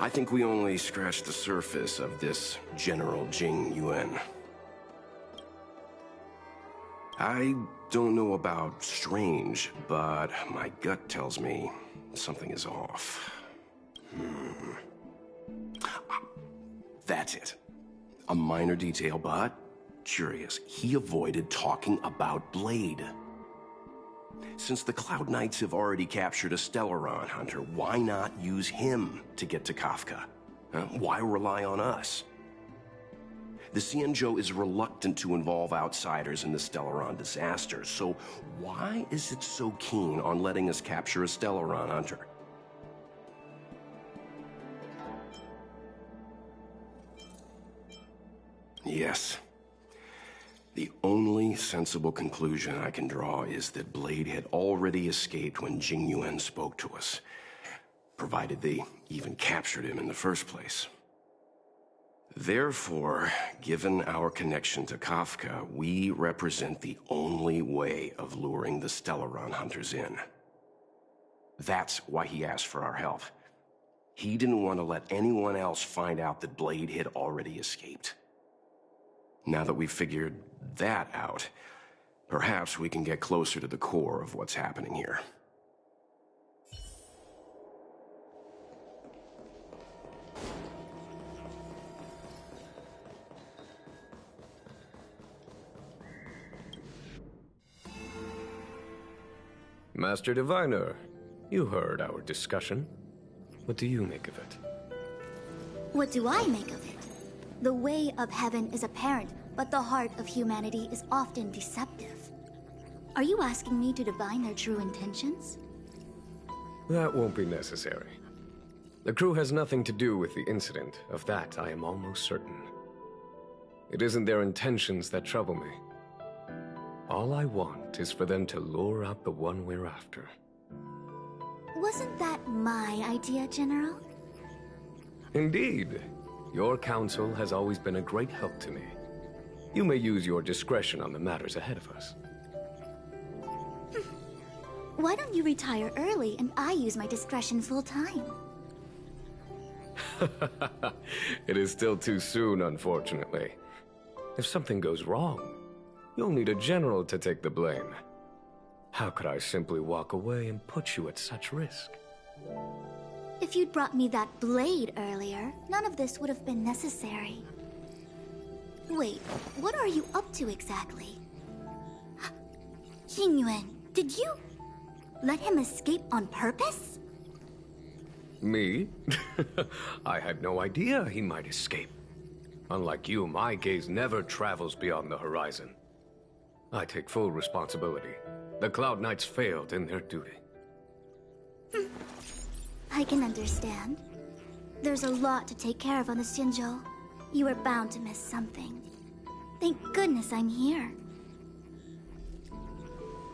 I think we only scratched the surface of this General Jing Yuan. I don't know about strange, but my gut tells me something is off. That's it. A minor detail, but curious. He avoided talking about Blade. Since the Cloud Knights have already captured a Stellaron hunter, why not use him to get to Kafka? Why rely on us? The Xianzhou is reluctant to involve outsiders in the Stellaron disaster, so why is it so keen on letting us capture a Stellaron hunter? Yes. The only sensible conclusion I can draw is that Blade had already escaped when Jing Yuan spoke to us, provided they even captured him in the first place. Therefore, given our connection to Kafka, we represent the only way of luring the Stellaron hunters in. That's why he asked for our help. He didn't want to let anyone else find out that Blade had already escaped. Now that we've figured that out, perhaps we can get closer to the core of what's happening here. Master Diviner, you heard our discussion. What do you make of it? What do I make of it? The way of heaven is apparent, but the heart of humanity is often deceptive. Are you asking me to divine their true intentions? That won't be necessary. The crew has nothing to do with the incident. Of that, I am almost certain. It isn't their intentions that trouble me. All I want is for them to lure out the one we're after. Wasn't that my idea, General? Indeed. Your counsel has always been a great help to me. You may use your discretion on the matters ahead of us. Why don't you retire early and I use my discretion full time? It is still too soon, unfortunately. If something goes wrong, you'll need a general to take the blame. How could I simply walk away and put you at such risk? If you'd brought me that blade earlier, none of this would have been necessary. Wait, what are you up to exactly? Xingyuan, did you let him escape on purpose? Me? I had no idea he might escape. Unlike you, my gaze never travels beyond the horizon. I take full responsibility. The Cloud Knights failed in their duty. I can understand. There's a lot to take care of on the Xianzhou. You were bound to miss something. Thank goodness I'm here.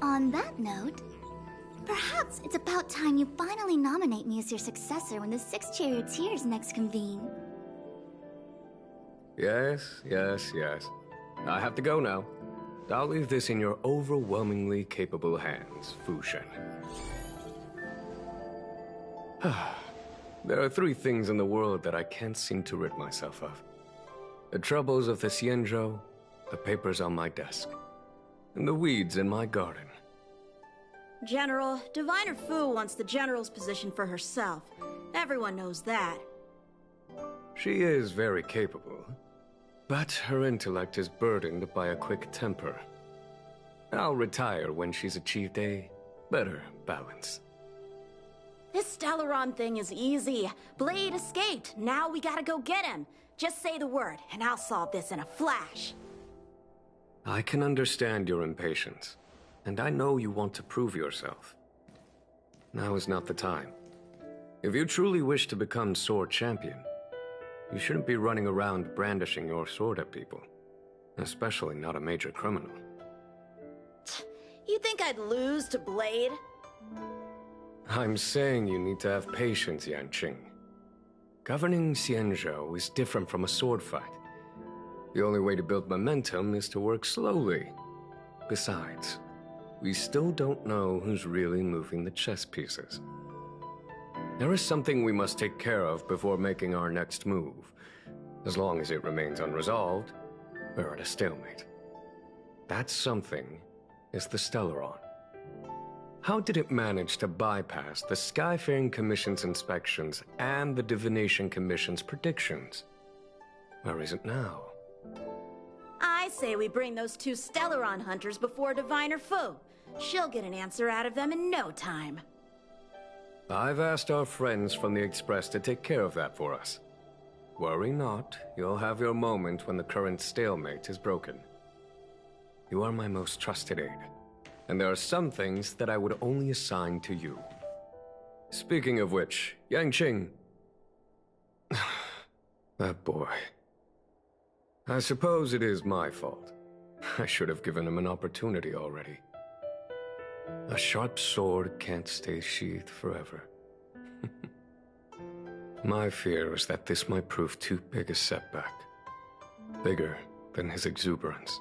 On that note, perhaps it's about time you finally nominate me as your successor when the Six Charioteers next convene. Yes. I have to go now. I'll leave this in your overwhelmingly capable hands, Fu Shen. There are three things in the world that I can't seem to rid myself of. The troubles of the Xianzhou, the papers on my desk, and the weeds in my garden. General, Diviner Fu wants the General's position for herself. Everyone knows that. She is very capable, but her intellect is burdened by a quick temper. I'll retire when she's achieved a better balance. This Stellaron thing is easy. Blade escaped. Now we gotta go get him. Just say the word, and I'll solve this in a flash. I can understand your impatience, and I know you want to prove yourself. Now is not the time. If you truly wish to become sword champion, you shouldn't be running around brandishing your sword at people, especially not a major criminal. You think I'd lose to Blade? I'm saying you need to have patience, Yanqing. Governing Xianzhou is different from a sword fight. The only way to build momentum is to work slowly. Besides, we still don't know who's really moving the chess pieces. There is something we must take care of before making our next move. As long as it remains unresolved, we're at a stalemate. That something is the Stellaron. How did it manage to bypass the Skyfaring Commission's inspections and the Divination Commission's predictions? Where is it now? I say we bring those two Stellaron hunters before Diviner Fu. She'll get an answer out of them in no time. I've asked our friends from the Express to take care of that for us. Worry not, you'll have your moment when the current stalemate is broken. You are my most trusted aide, and there are some things that I would only assign to you. Speaking of which, Yangqing... that boy... I suppose it is my fault. I should have given him an opportunity already. A sharp sword can't stay sheathed forever. My fear is that this might prove too big a setback. Bigger than his exuberance.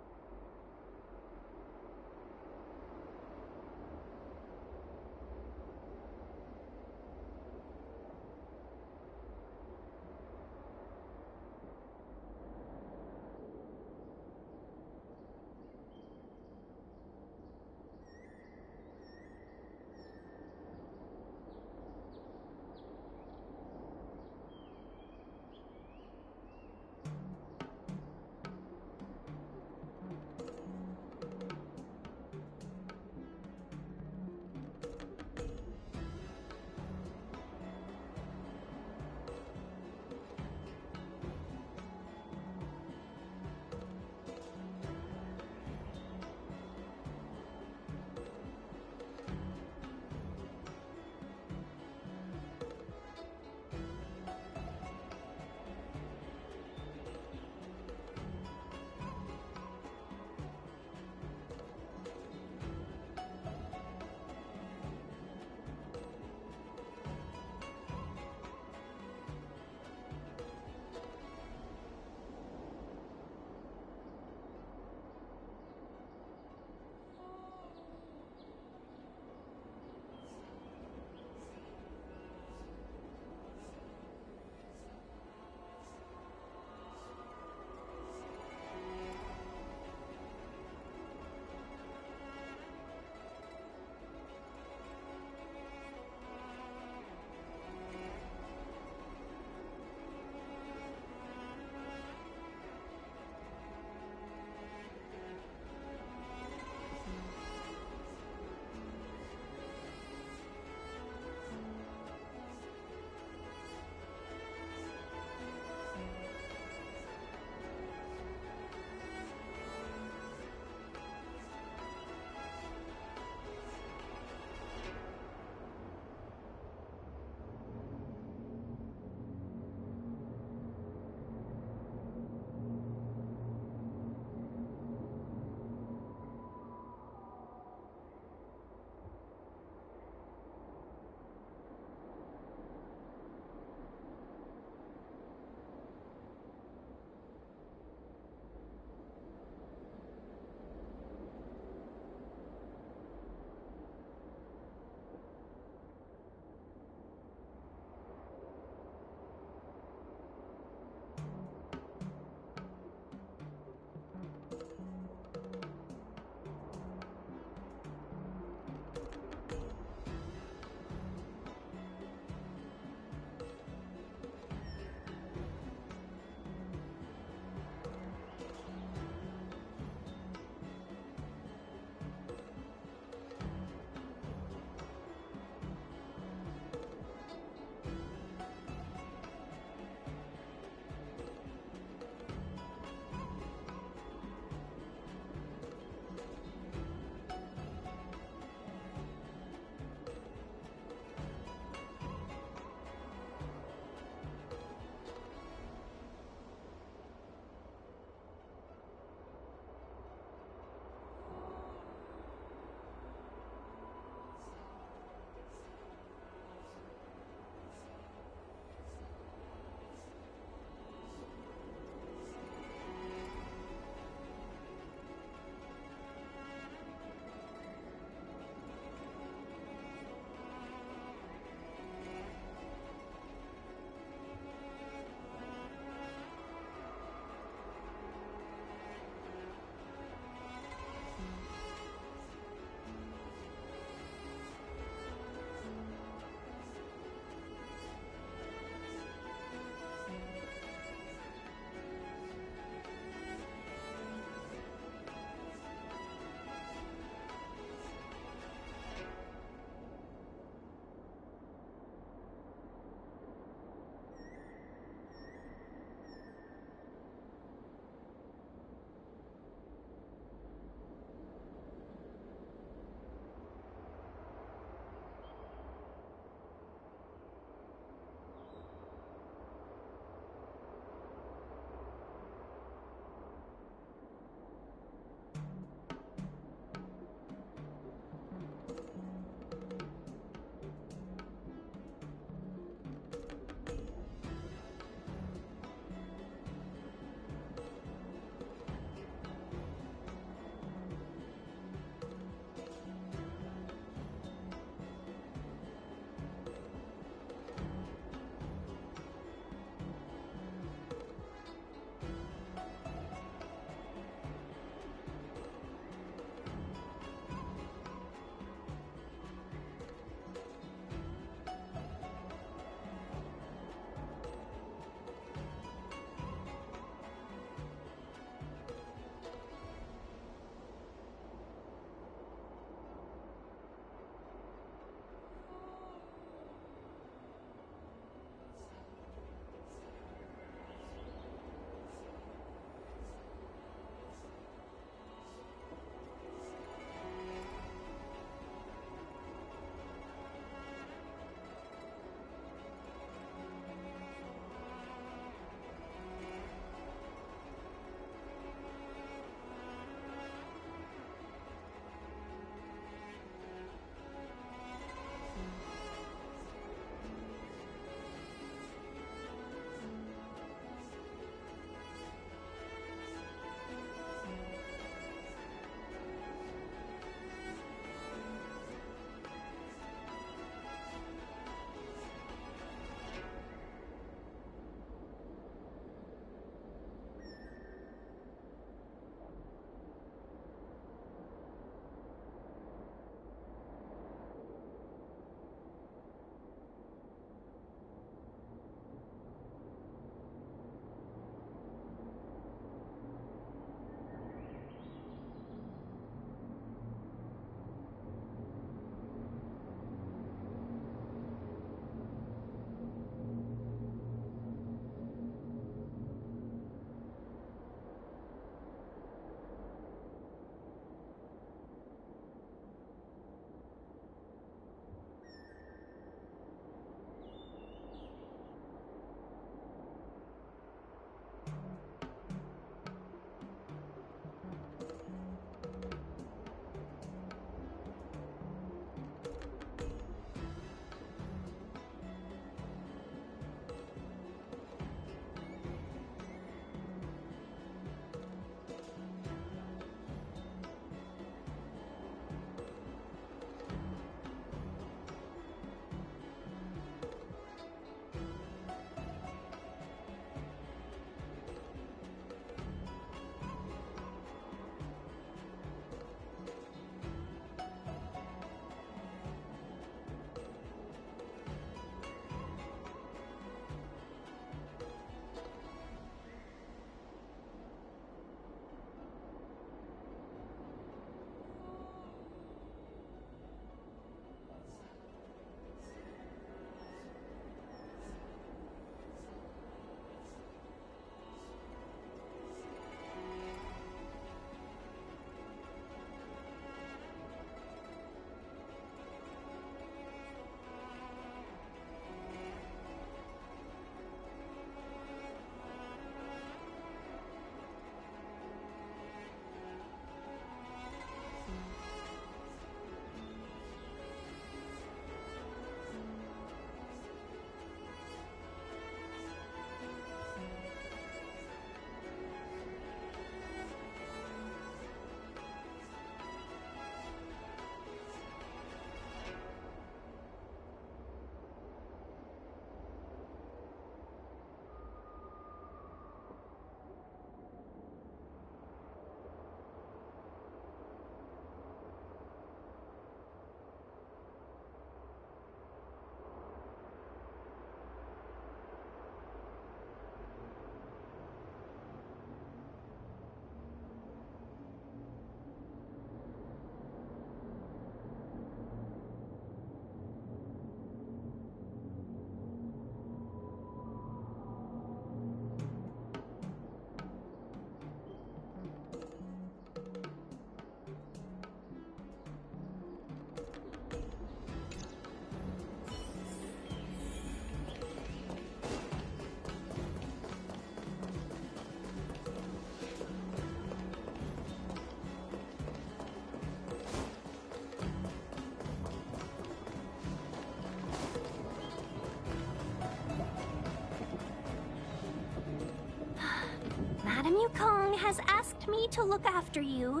Madame Yukong has asked me to look after you.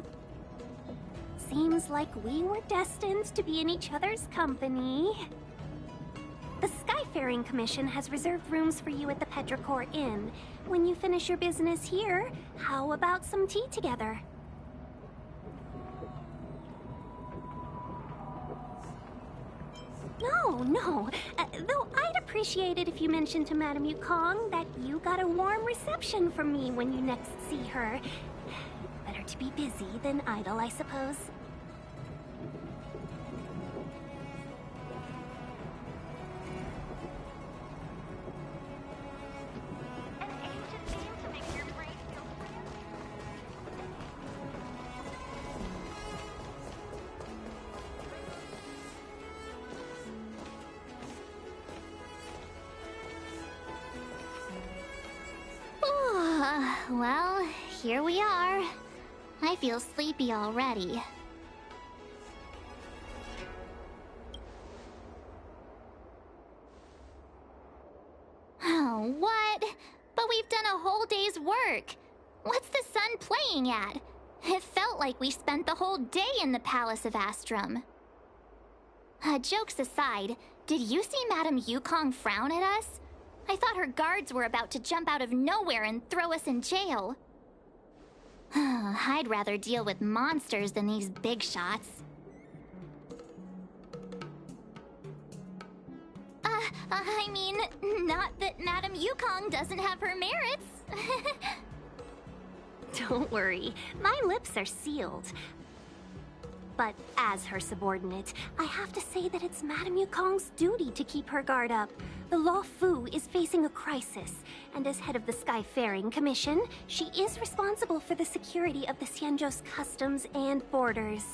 Seems like we were destined to be in each other's company. The Skyfaring Commission has reserved rooms for you at the Petrichor Inn. When you finish your business here, how about some tea together? No. Though I'd appreciate it if you mentioned to Madame Yukong that you got a warm reception from me when you next see her. Better to be busy than idle, I suppose. Well, here we are. I feel sleepy already. Oh, what? But we've done a whole day's work. What's the sun playing at? It felt like we spent the whole day in the Palace of Astrum. Jokes aside, did you see Madame Yukong frown at us? I thought her guards were about to jump out of nowhere and throw us in jail. I'd rather deal with monsters than these big shots. I mean, not that Madame Yukong doesn't have her merits. Don't worry, my lips are sealed. But as her subordinate, I have to say that it's Madame Yukong's duty to keep her guard up. The Law Fu is facing a crisis, and as head of the Skyfaring Commission, she is responsible for the security of the Xianzhou's customs and borders.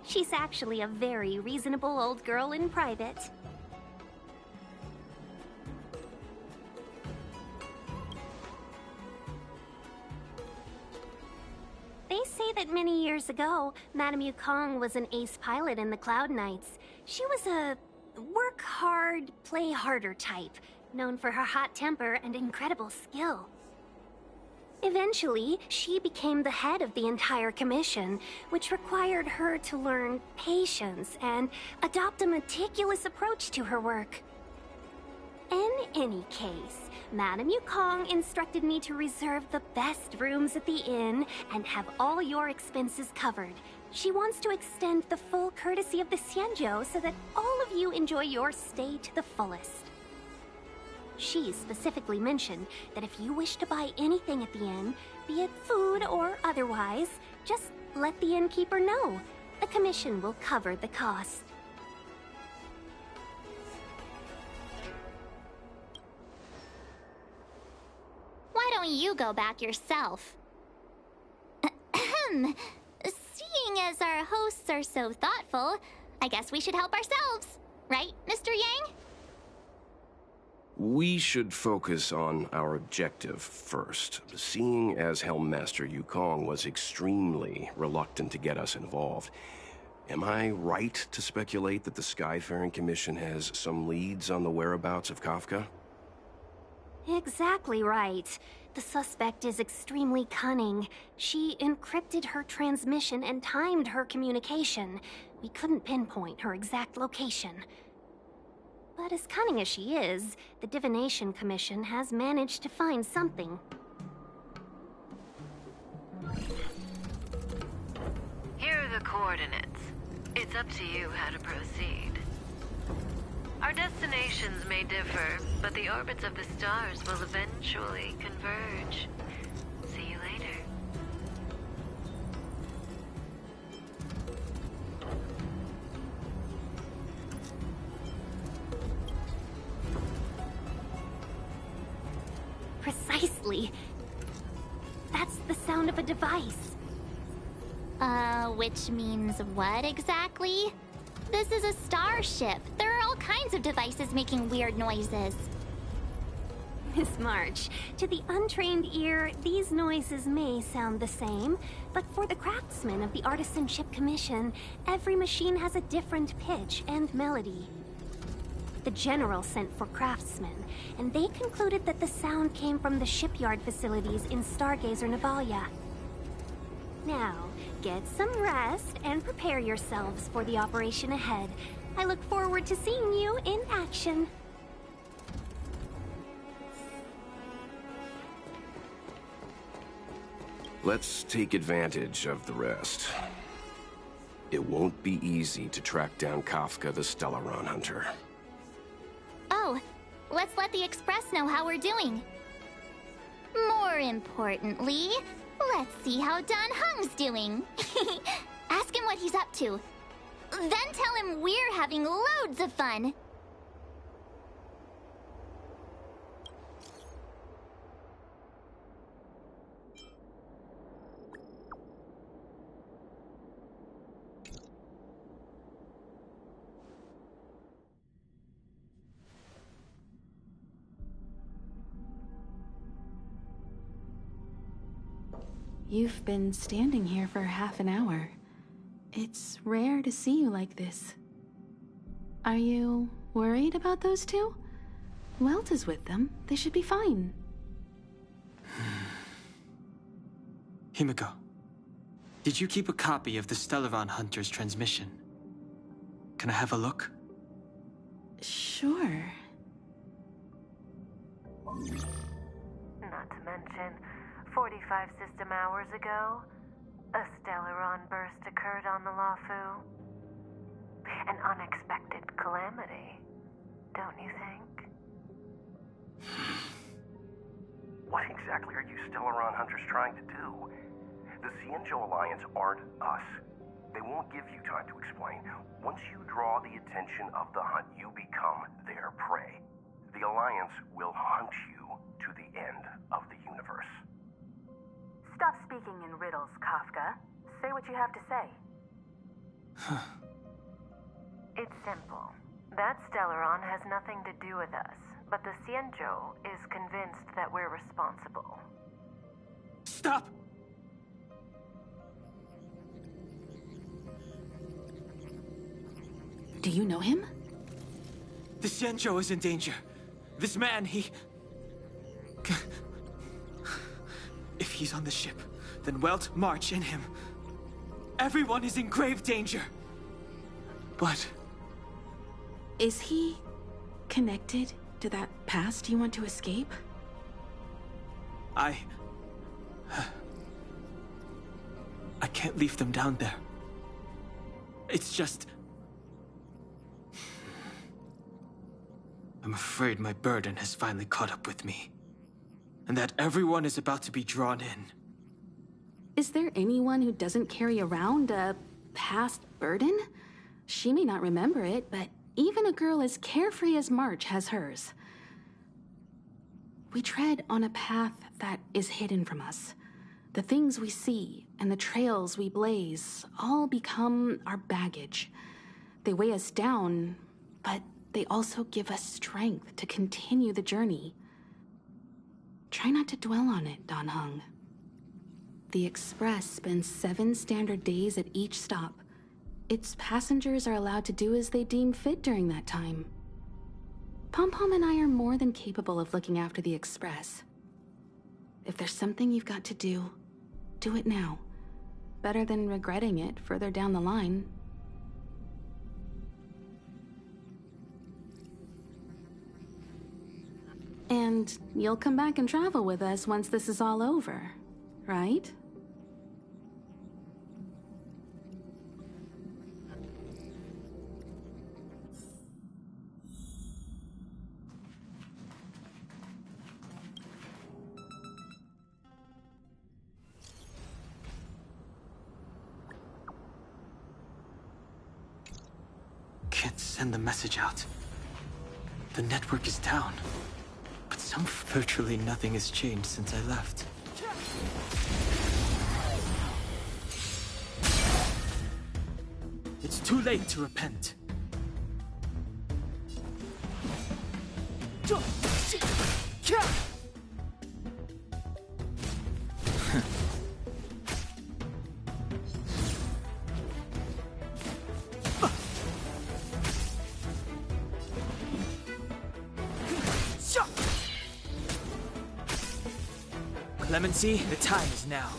She's actually a very reasonable old girl in private. They say that many years ago, Madame Yukong was an ace pilot in the Cloud Knights. She was a work hard, play harder type, known for her hot temper and incredible skill. Eventually, she became the head of the entire commission, which required her to learn patience and adopt a meticulous approach to her work. In any case, Madame Yukong instructed me to reserve the best rooms at the inn and have all your expenses covered. She wants to extend the full courtesy of the Xianzhou so that all of you enjoy your stay to the fullest. She specifically mentioned that if you wish to buy anything at the inn, be it food or otherwise, just let the innkeeper know. The commission will cover the cost. Why don't you go back yourself? Seeing as our hosts are so thoughtful, I guess we should help ourselves. Right, Mr. Yang? We should focus on our objective first. Seeing as Helmmaster Yukong was extremely reluctant to get us involved, am I right to speculate that the Skyfaring Commission has some leads on the whereabouts of Kafka? Exactly right. The suspect is extremely cunning. She encrypted her transmission and timed her communication. We couldn't pinpoint her exact location. But as cunning as she is, the Divination Commission has managed to find something. Here are the coordinates. It's up to you how to proceed. Our destinations may differ, but the orbits of the stars will eventually converge. See you later. Precisely. That's the sound of a device. Which means what exactly? This is a starship. There are all kinds of devices making weird noises. Miss March, to the untrained ear, these noises may sound the same, but for the craftsmen of the Artisanship Commission, every machine has a different pitch and melody. the General sent for craftsmen, and they concluded that the sound came from the shipyard facilities in Stargazer Navalia. Now, get some rest and prepare yourselves for the operation ahead. I look forward to seeing you in action. Let's take advantage of the rest. It won't be easy to track down Kafka the Stellaron Hunter. Oh, let's let the Express know how we're doing. More importantly, let's see how Don Hung's doing. Ask him what he's up to. Then tell him we're having loads of fun. You've been standing here for half an hour. It's rare to see you like this. Are you worried about those two? Welt is with them. They should be fine. Himiko, did you keep a copy of the Stellaron Hunter's transmission? Can I have a look? Sure. Not to mention, 45 system hours ago, a Stellaron burst occurred on the Lafu. An unexpected calamity, don't you think? What exactly are you Stellaron Hunters trying to do? The Xianzhou Alliance aren't us. They won't give you time to explain. Once you draw the attention of the hunt, you become their prey. The Alliance will hunt you to the end of the universe. Stop speaking in riddles, Kafka. Say what you have to say. It's simple. That Stellaron has nothing to do with us, but the Xianzhou is convinced that we're responsible. Stop! Do you know him? The Xianzhou is in danger. This man, he... If he's on the ship, then Welt, March, and him. Everyone is in grave danger. But... Is he connected to that past you want to escape? I can't leave them down there. It's just... I'm afraid my burden has finally caught up with me. And that everyone is about to be drawn in. Is there anyone who doesn't carry around a past burden? She may not remember it, but even a girl as carefree as March has hers. We tread on a path that is hidden from us. The things we see and the trails we blaze all become our baggage. They weigh us down, but they also give us strength to continue the journey. Try not to dwell on it, Don Hung. The Express spends 7 standard days at each stop. Its passengers are allowed to do as they deem fit during that time. Pom-Pom and I are more than capable of looking after the Express. If there's something you've got to do, do it now. Better than regretting it further down the line. And you'll come back and travel with us once this is all over, right? Can't send the message out. The network is down. But virtually nothing has changed since I left. It's too late to repent. Clemency, the time is now.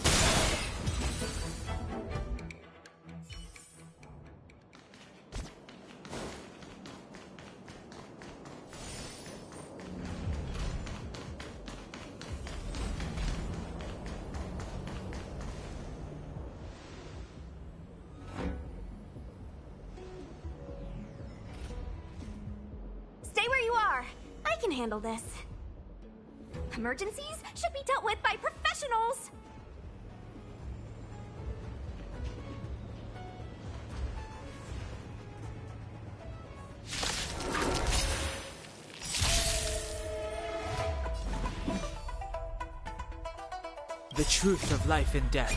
Stay where you are. I can handle this. Emergencies should be dealt with by professionals. The truth of life and death.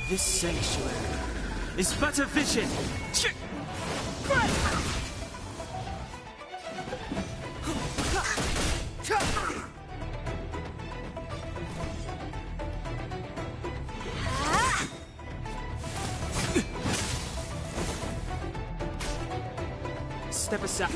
This sanctuary is but a vision. Step aside.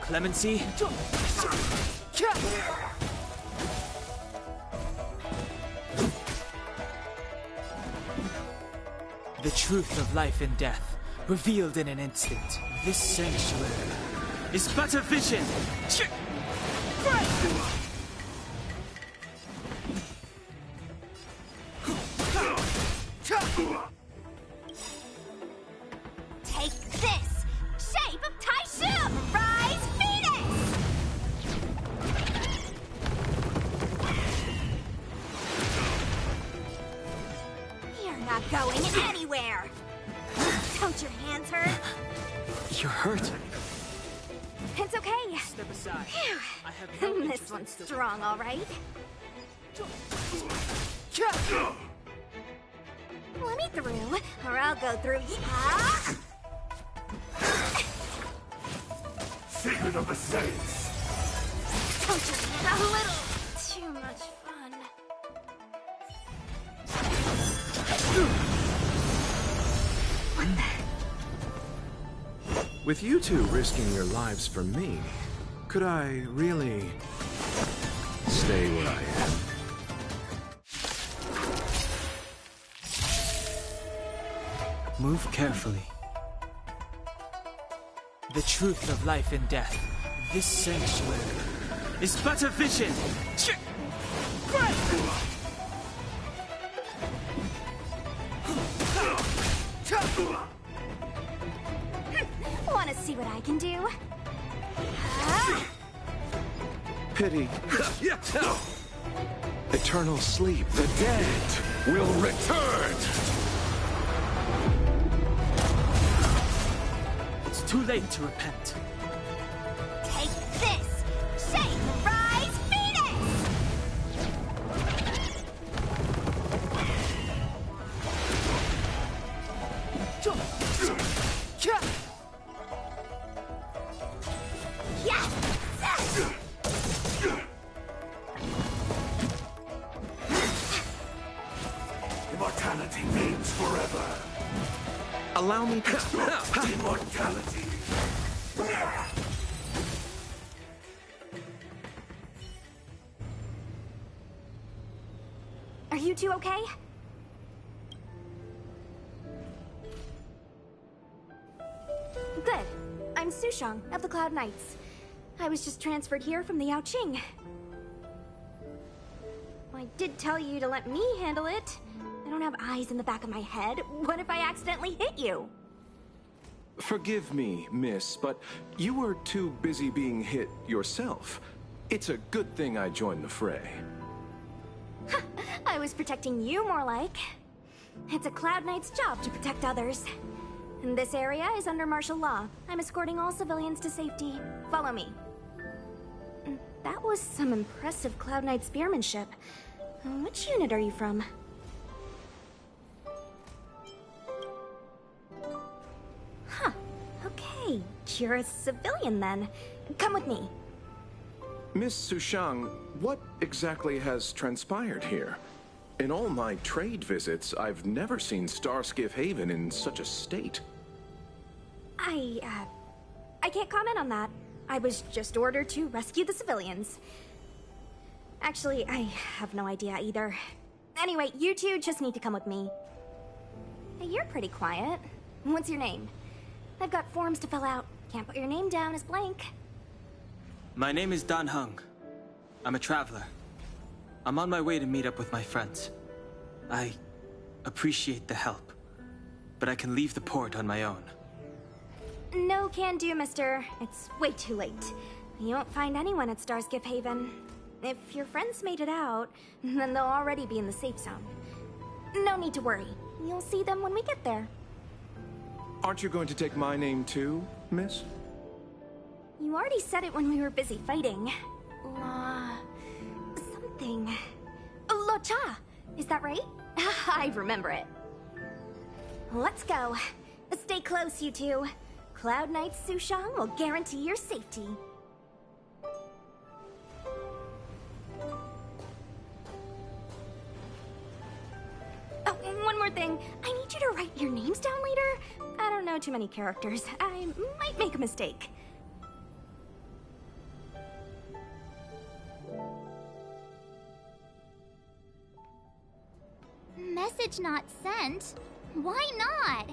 Clemency. The truth of life and death, revealed in an instant. This sanctuary is but a vision. Take this! Shape of Taishu! Rise, Phoenix! You're not going anywhere! Don't your hands hurt? You're hurt. It's okay. Step aside. Phew. I have no This interest in one's still- strong, all right? Let me through, or I'll go through you. Ah! Secret of the Saints! Don't you have a little too much fun? With you two risking your lives for me, could I really stay where I am? Move carefully. The truth of life and death. This sanctuary is but a vision. Want to see what I can do? Ah! Pity. Eternal sleep. The dead will return! It's too late to repent. Take this! Shape, rise, Phoenix! Yes! Immortality means forever. Allow me to... Immortality. Are you two okay? Good. I'm Sushang of the Cloud Knights. I was just transferred here from the Yaoqing. I did tell you to let me handle it. I don't have eyes in the back of my head. What if I accidentally hit you? Forgive me, miss, but you were too busy being hit yourself. It's a good thing I joined the fray. I was protecting you more like. It's a Cloud Knight's job to protect others. And this area is under martial law. I'm escorting all civilians to safety. Follow me. That was some impressive Cloud Knight spearmanship. Which unit are you from? Huh. Okay. You're a civilian then. Come with me. Miss Sushang, what exactly has transpired here? In all my trade visits, I've never seen Starskiff Haven in such a state. I can't comment on that. I was just ordered to rescue the civilians. Actually, I have no idea either. Anyway, you two just need to come with me. Hey, you're pretty quiet. What's your name? I've got forms to fill out. Can't put your name down as blank. My name is Dan Hung. I'm a traveler. I'm on my way to meet up with my friends. I appreciate the help, but I can leave the port on my own. No can do, mister. It's way too late. You won't find anyone at Starskiff Haven. If your friends made it out, then they'll already be in the safe zone. No need to worry. You'll see them when we get there. Aren't you going to take my name too, miss? You already said it when we were busy fighting. Something. Lo Cha! Is that right? I remember it. Let's go. Stay close, you two. Cloud Knight Sushang will guarantee your safety. Oh, one more thing. I need you to write your names down later. I don't know too many characters. I might make a mistake. Message not sent? Why not?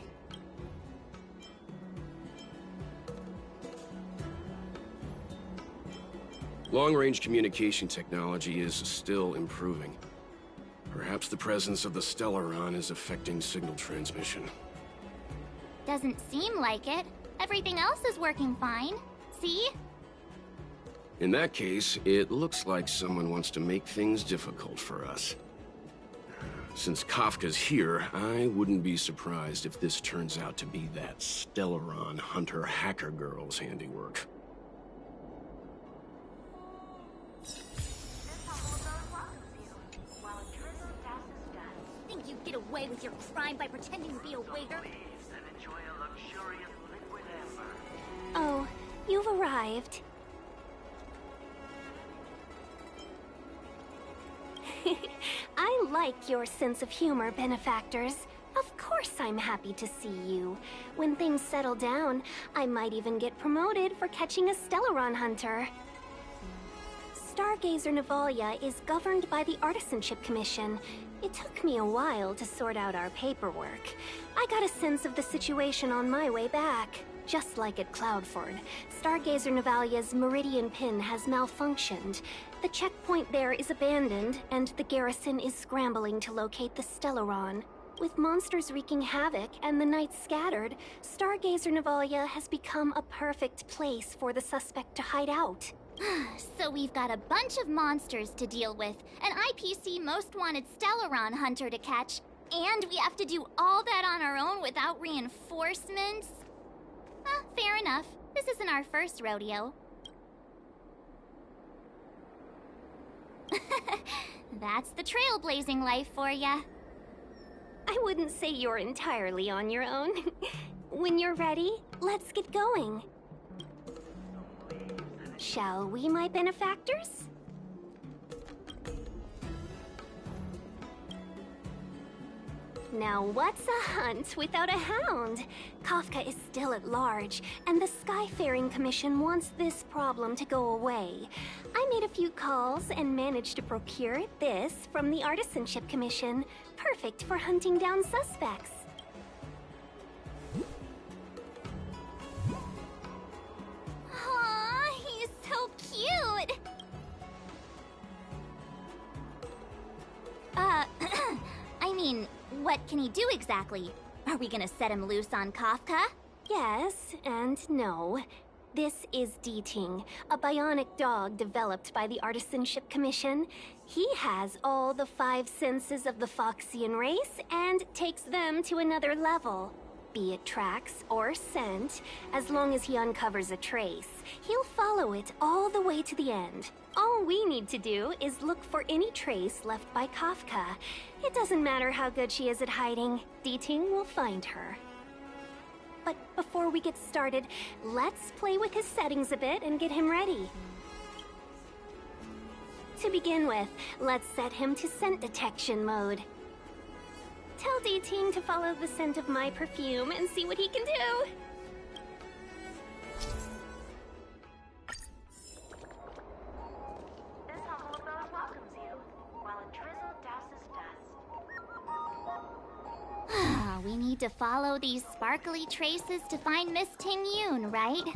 Long-range communication technology is still improving. Perhaps the presence of the Stellaron is affecting signal transmission. Doesn't seem like it. Everything else is working fine. See? In that case, it looks like someone wants to make things difficult for us. Since Kafka's here, I wouldn't be surprised if this turns out to be that Stellaron hunter hacker girl's handiwork. Think you get away with your crime by pretending to be a waiter? Oh, you've arrived. I like your sense of humor, benefactors. Of course I'm happy to see you. When things settle down, I might even get promoted for catching a Stellaron hunter. Stargazer Navalia is governed by the Artisanship Commission. It took me a while to sort out our paperwork. I got a sense of the situation on my way back. Just like at Cloudford, Stargazer Navalia's Meridian Pin has malfunctioned. The checkpoint there is abandoned, and the garrison is scrambling to locate the Stellaron. With monsters wreaking havoc and the night scattered, Stargazer Navalia has become a perfect place for the suspect to hide out. So we've got a bunch of monsters to deal with, an IPC Most Wanted Stellaron hunter to catch, and we have to do all that on our own without reinforcements? Fair enough. This isn't our first rodeo. That's the trailblazing life for ya. I wouldn't say you're entirely on your own. When you're ready, let's get going. Shall we, my benefactors? Now what's a hunt without a hound? Kafka is still at large, and the Skyfaring Commission wants this problem to go away. I made a few calls and managed to procure this from the Artisanship Commission. Perfect for hunting down suspects. Aw, he's so cute! I mean, what can he do exactly? Are we gonna set him loose on Kafka? Yes and no. This is D-Ting, a bionic dog developed by the Artisanship Commission. He has all the 5 senses of the Foxian race and takes them to another level. Be it tracks or scent, as long as he uncovers a trace, he'll follow it all the way to the end. All we need to do is look for any trace left by Kafka. It doesn't matter how good she is at hiding, D-Ting will find her. But before we get started, let's play with his settings a bit and get him ready. To begin with, let's set him to scent detection mode. Tell Ting to follow the scent of my perfume and see what he can do. This humble abode welcomes you, while a drizzle douses dust. We need to follow these sparkly traces to find Miss Ting Yun, right?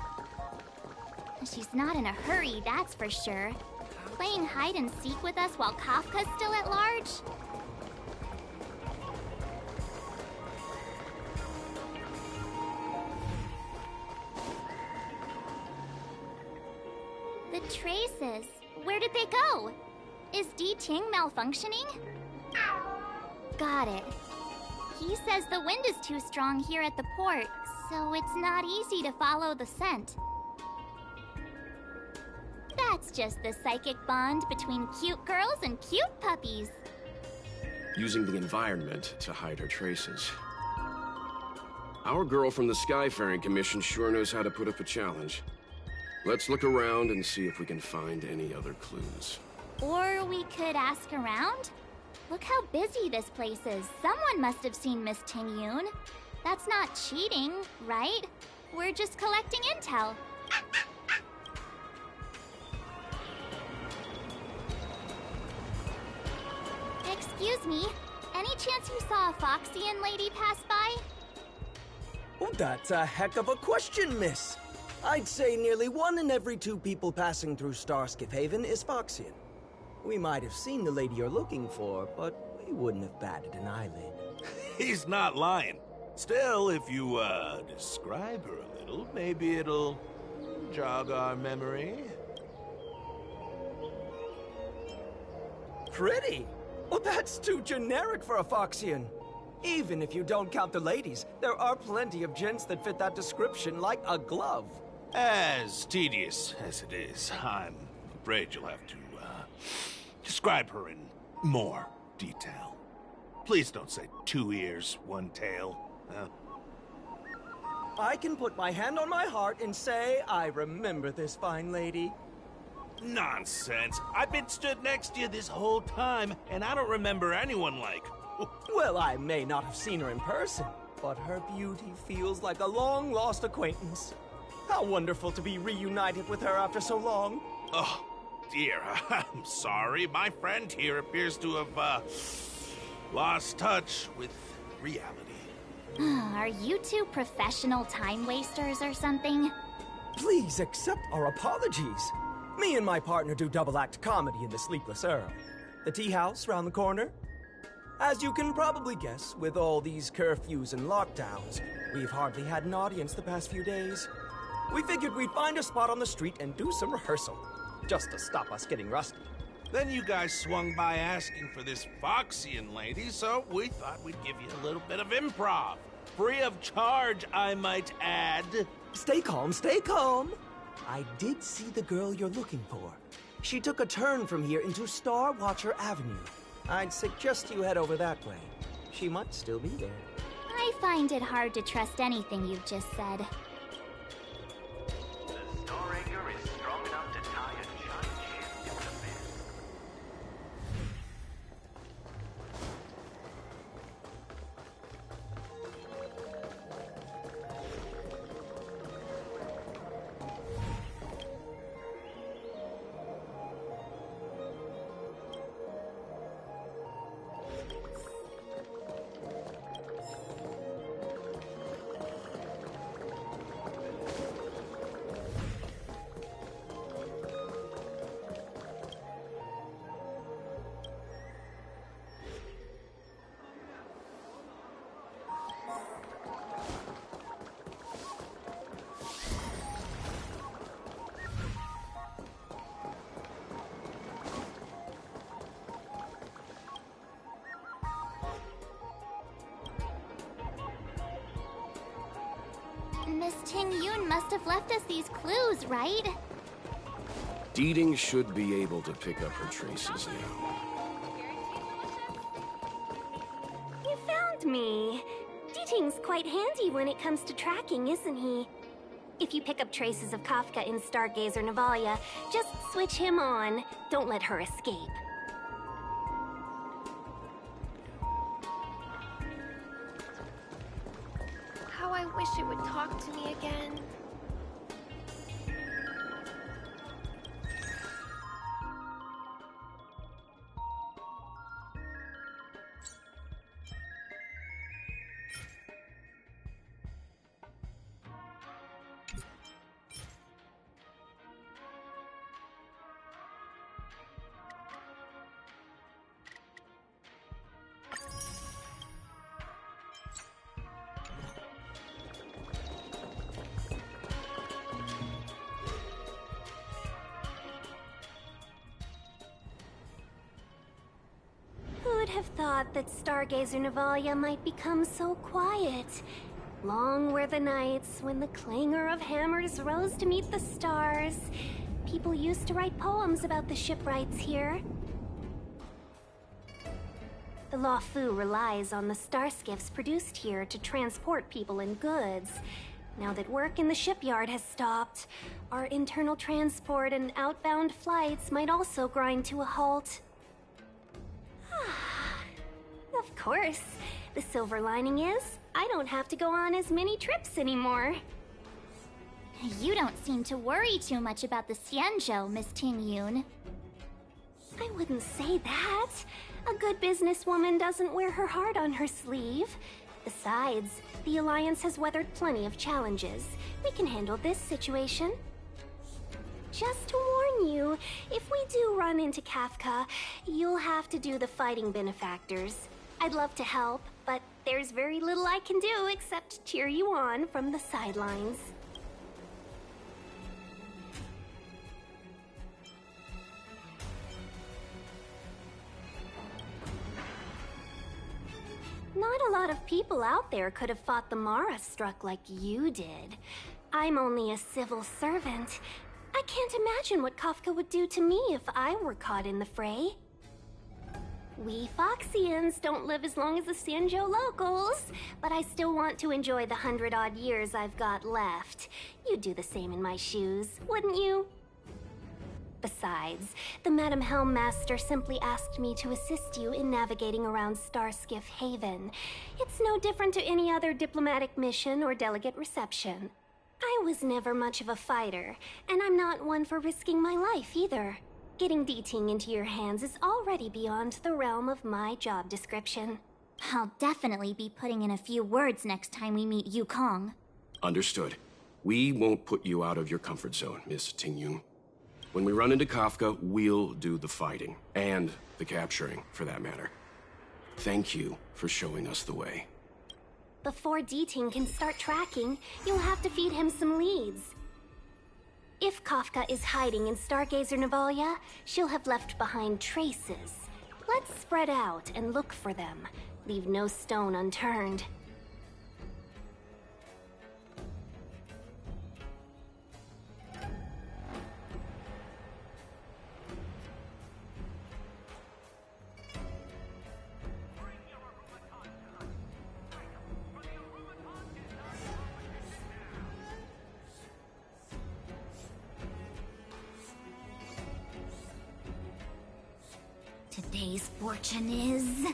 She's not in a hurry, that's for sure. Playing hide and seek with us while Kafka's still at large? The traces. Where did they go? Is Di Ting malfunctioning? Got it. He says the wind is too strong here at the port, so it's not easy to follow the scent. That's just the psychic bond between cute girls and cute puppies. Using the environment to hide her traces. Our girl from the Skyfaring Commission sure knows how to put up a challenge. Let's look around and see if we can find any other clues. Or we could ask around? Look how busy this place is. Someone must have seen Miss Ting Yun. That's not cheating, right? We're just collecting intel. Excuse me, any chance you saw a Foxian lady pass by? Oh, that's a heck of a question, miss. I'd say nearly 1 in every 2 people passing through Starskiff Haven is Foxian. We might have seen the lady you're looking for, but we wouldn't have batted an eyelid. He's not lying. Still, if you, describe her a little, maybe it'll jog our memory. Pretty? Well, that's too generic for a Foxian. Even if you don't count the ladies, there are plenty of gents that fit that description like a glove. As tedious as it is, I'm afraid you'll have to, describe her in more detail. Please don't say 2 ears, 1 tail. I can put my hand on my heart and say I remember this fine lady. Nonsense. I've been stood next to you this whole time, and I don't remember anyone like... Well, I may not have seen her in person, but her beauty feels like a long-lost acquaintance. How wonderful to be reunited with her after so long. Oh, dear, I'm sorry. My friend here appears to have, lost touch with reality. Are you 2 professional time wasters or something? Please accept our apologies. Me and my partner do double-act comedy in the Sleepless Earl. The tea house round the corner. As you can probably guess, with all these curfews and lockdowns, we've hardly had an audience the past few days. We figured we'd find a spot on the street and do some rehearsal, just to stop us getting rusty. Then you guys swung by asking for this Foxian lady, so we thought we'd give you a little bit of improv. Free of charge, I might add. Stay calm, stay calm. I did see the girl you're looking for. She took a turn from here into Star Watcher Avenue. I'd suggest you head over that way. She might still be there. I find it hard to trust anything you've just said. The Storraker is strong enough to tie a giant ship into the mist. Miss Ting Yun must have left us these clues, right? Deeding should be able to pick up her traces now. You found me. Deeting's quite handy when it comes to tracking, isn't he? If you pick up traces of Kafka in Stargazer Navalia, just switch him on. Don't let her escape. How I wish it would talk to me again. Who'd have thought that Stargazer Navalia might become so quiet? Long were the nights when the clangor of hammers rose to meet the stars. People used to write poems about the shipwrights here. The Lawfu relies on the starskiffs produced here to transport people and goods. Now that work in the shipyard has stopped, our internal transport and outbound flights might also grind to a halt. Of course. The silver lining is, I don't have to go on as many trips anymore. You don't seem to worry too much about the Xianzhou, Miss Ting Yun. I wouldn't say that. A good businesswoman doesn't wear her heart on her sleeve. Besides, the Alliance has weathered plenty of challenges. We can handle this situation. Just to warn you, if we do run into Kafka, you'll have to do the fighting benefactors. I'd love to help, but there's very little I can do except cheer you on from the sidelines. Not a lot of people out there could have fought the Mara struck like you did. I'm only a civil servant. I can't imagine what Kafka would do to me if I were caught in the fray. We Foxians don't live as long as the Xianzhou locals, but I still want to enjoy the 100-odd years I've got left. You'd do the same in my shoes, wouldn't you? Besides, the Madam Helmmaster simply asked me to assist you in navigating around Starskiff Haven. It's no different to any other diplomatic mission or delegate reception. I was never much of a fighter, and I'm not one for risking my life either. Getting D-Ting into your hands is already beyond the realm of my job description. I'll definitely be putting in a few words next time we meet Yukong. Understood. We won't put you out of your comfort zone, Miss Tingyun. When we run into Kafka, we'll do the fighting. And the capturing, for that matter. Thank you for showing us the way. Before D-Ting can start tracking, you'll have to feed him some leads. If Kafka is hiding in Stargazer Navalia, she'll have left behind traces. Let's spread out and look for them. Leave no stone unturned. Today's fortune is...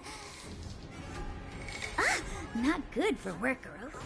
not good for work growth.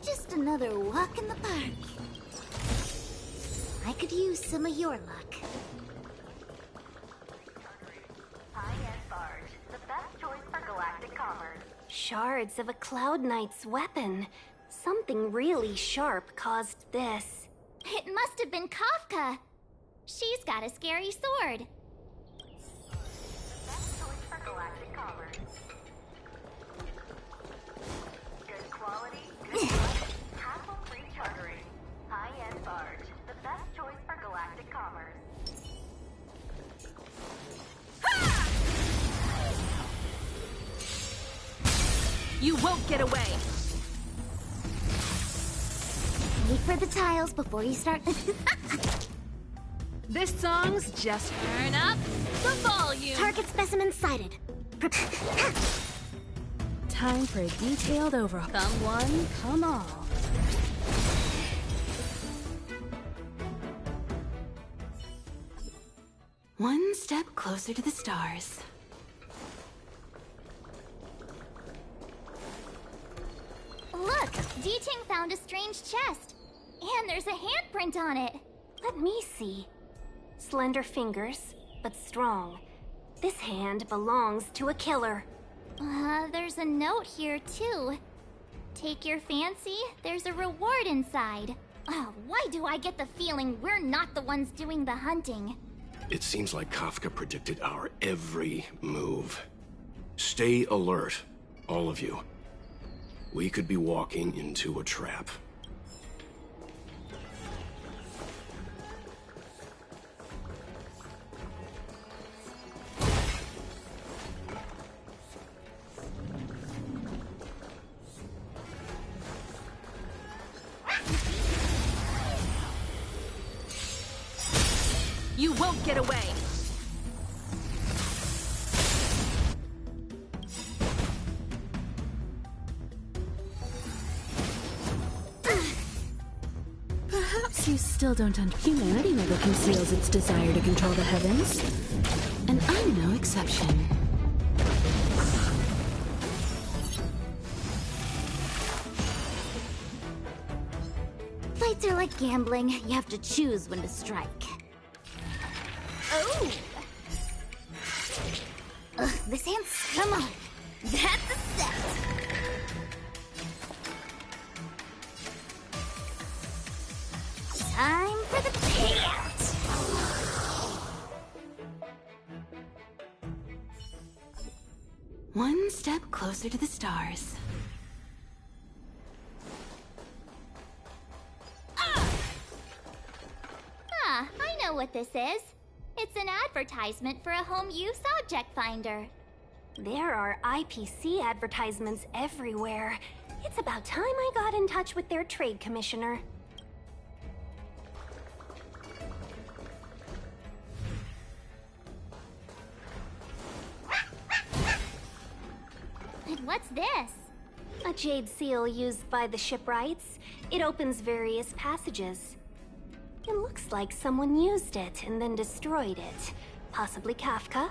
Just another walk in the park. I could use some of your luck. IS Barge, the best Shards of a Cloud Knight's weapon. Something really sharp caused this. It must have been Kafka. She's got a scary sword. Good quality, good price, hassle-free chartering. High-end barge, the best choice for galactic commerce. You won't get away! Wait for the tiles before you start. This song's just turn up the volume! Target specimen sighted. Time for a detailed overhaul. Come one, come all. One step closer to the stars. Look! D-Ting found a strange chest. And there's a handprint on it. Let me see. Slender fingers, but strong. This hand belongs to a killer. There's a note here, too. Take your fancy, there's a reward inside. Why do I get the feeling we're not the ones doing the hunting? It seems like Kafka predicted our every move. Stay alert, all of you. We could be walking into a trap. You won't get away! Perhaps you still don't understand. Humanity never conceals its desire to control the heavens. And I'm no exception. Fights are like gambling. You have to choose when to strike. Oh! Ugh, this hand's... Come on. That's a set. Time for the payout. One step closer to the stars. I know what this is. It's an advertisement for a home use object finder. There are IPC advertisements everywhere. It's about time I got in touch with their trade commissioner. And what's this? A jade seal used by the shipwrights. It opens various passages. It looks like someone used it and then destroyed it. Possibly Kafka.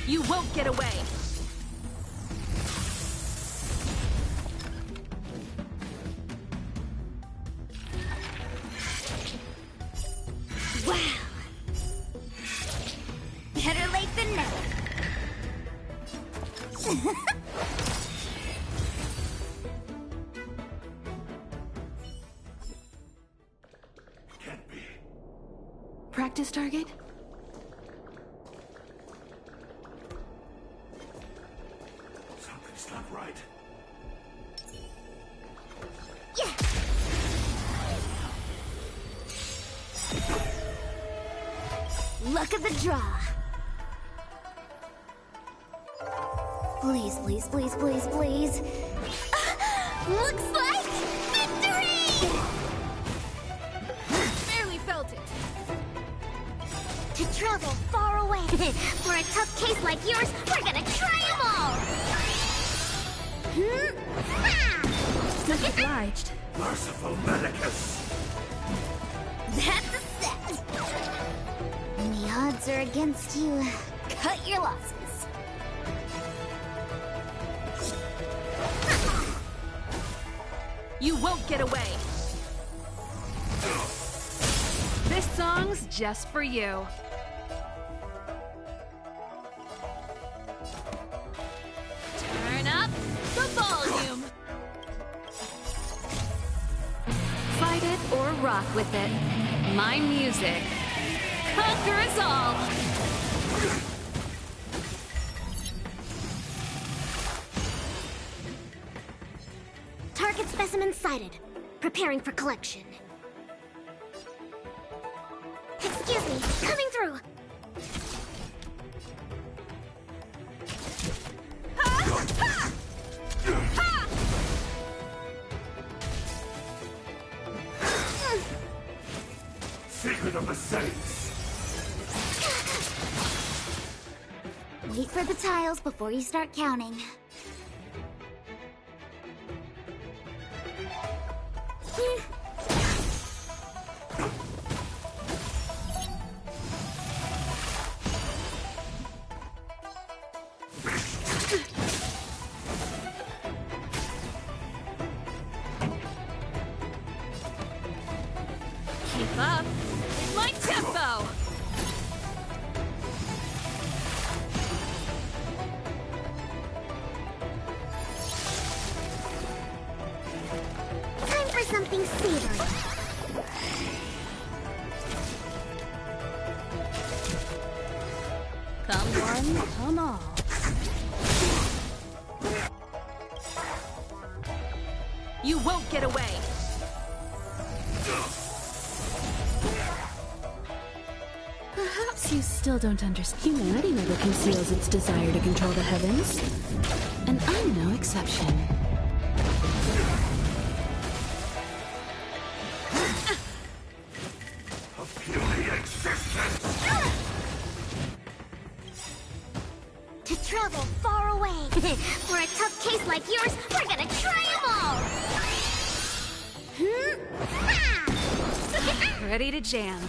You won't get away! Wow! Better late than never. Can't be. Practice target? Something's not right. Luck of the draw. Please, please, please, please, please. Looks like victory! Barely felt it. To travel far away. For a tough case like yours, we're gonna try them all! Much obliged. Merciful Medicus! That's a set! When the odds are against you, cut your losses. You won't get away! This song's just for you. Turn up the volume. Fight it or rock with it. My music conquers all. Target specimen sighted. Preparing for collection. Excuse me, coming through. Secret of the Saints! Wait for the tiles before you start counting. Keep up with my tempo. Time for something savory. Come one, come all. You won't get away. Perhaps you still don't understand. Humanity never conceals its desire to control the heavens. And I'm no exception. A puny existence! To travel far away. For a tough case like yours, we're gonna try them all. Ready to jam.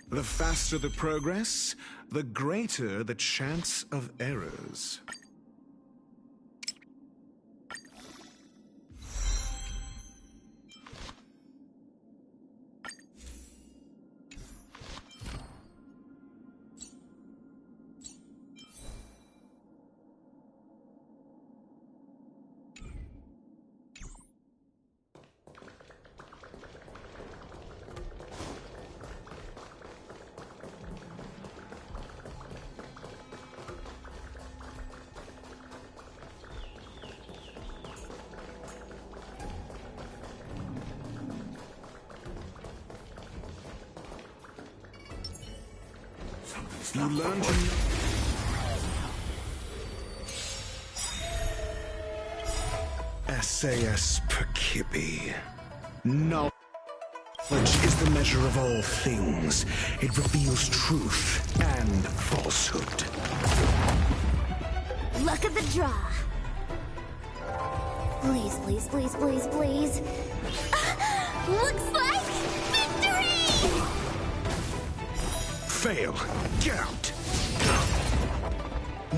The faster the progress, the greater the chance of errors. You learn to... SAS Perkibi. Knowledge is the measure of all things. It reveals truth and falsehood. Luck of the draw. Please, please, please, please, please. Looks like victory! Fail. Get out.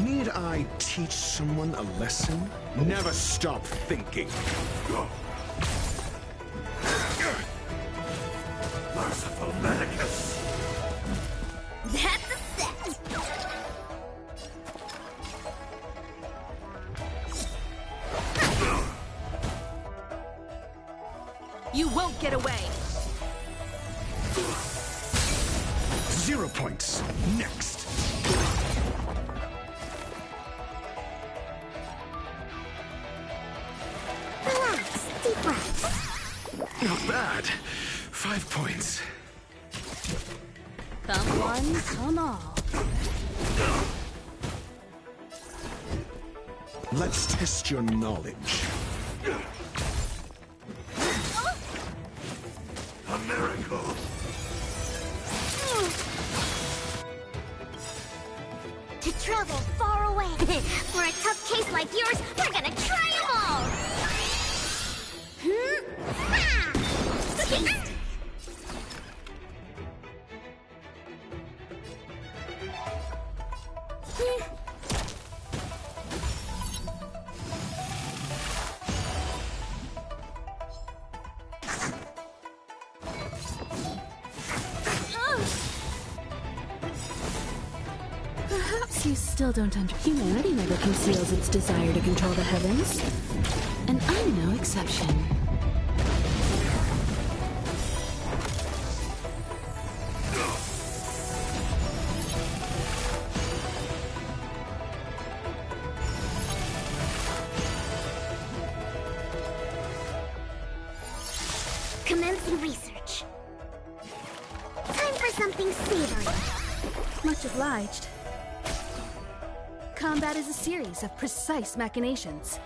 Need I teach someone a lesson? Never stop thinking. Merciful Medicus! That's a set! You won't get away! 0 points. Next. Relax, deep breaths. Not bad. 5 points. Come one, come all. Let's test your knowledge. A miracle! To travel far away. For a tough case like yours, we're gonna try them all! Perhaps you still don't understand. Humanity never conceals its desire to control the heavens. And I'm no exception. Commencing research. Time for something savory. Much obliged. Combat is a series of precise machinations.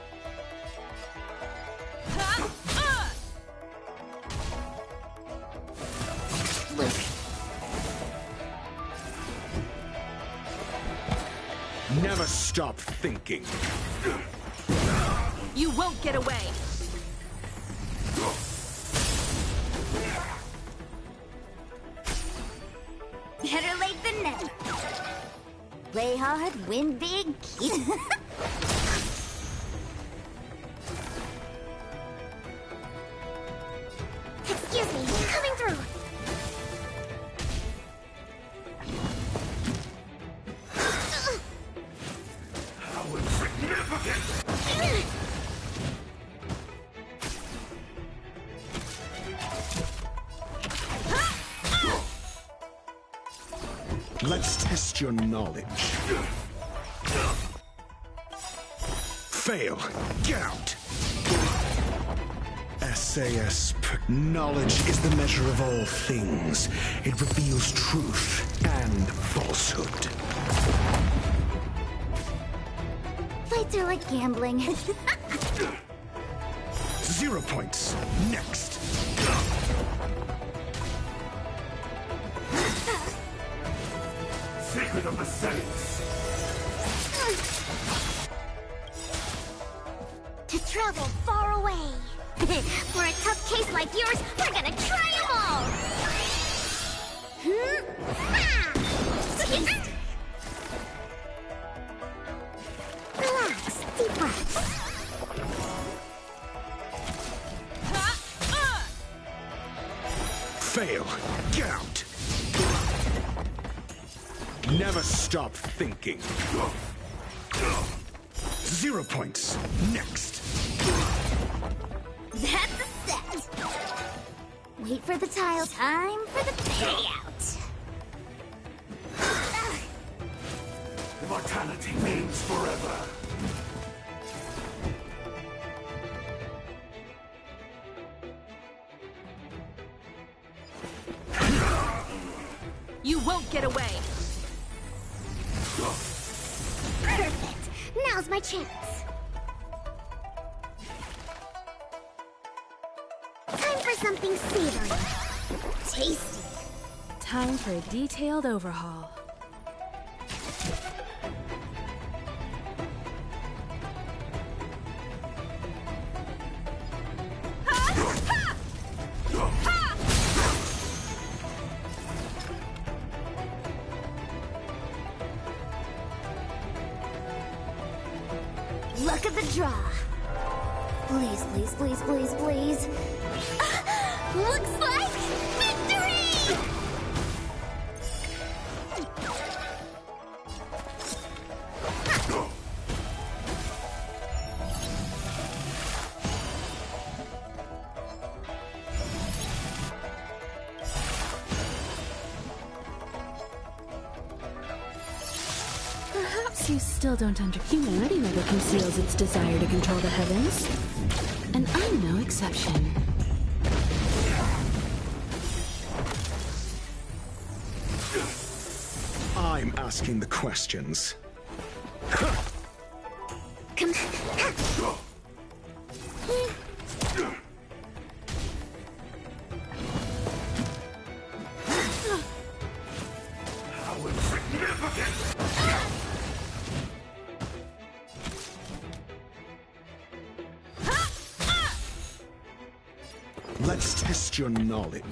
Never stop thinking. You won't get away! Better late than never. Play hard, win big, keep... Excuse me, coming through. How insignificant! Let's test your knowledge. Fail. Get out. SAS. Knowledge is the measure of all things. It reveals truth and falsehood. Fights are like gambling. 0 points. Next. Secret of the Saints! To travel far away. For a tough case like yours, we're gonna try them all! Relax, deep breaths. Fail. Get out. Never stop thinking. 0 points. Next. That's a set. Wait for the tile. Time for the payout. Immortality means forever. You won't get away! Now's my chance. Time for something savory. Tasty. Time for a detailed overhaul. Luck of the draw. Please, please, please, please, please. Looks like victory! Perhaps you still don't understand. Humanity never conceals its desire to control the heavens. And I'm no exception. I'm asking the questions. Come. How insignificant! Let's test your knowledge.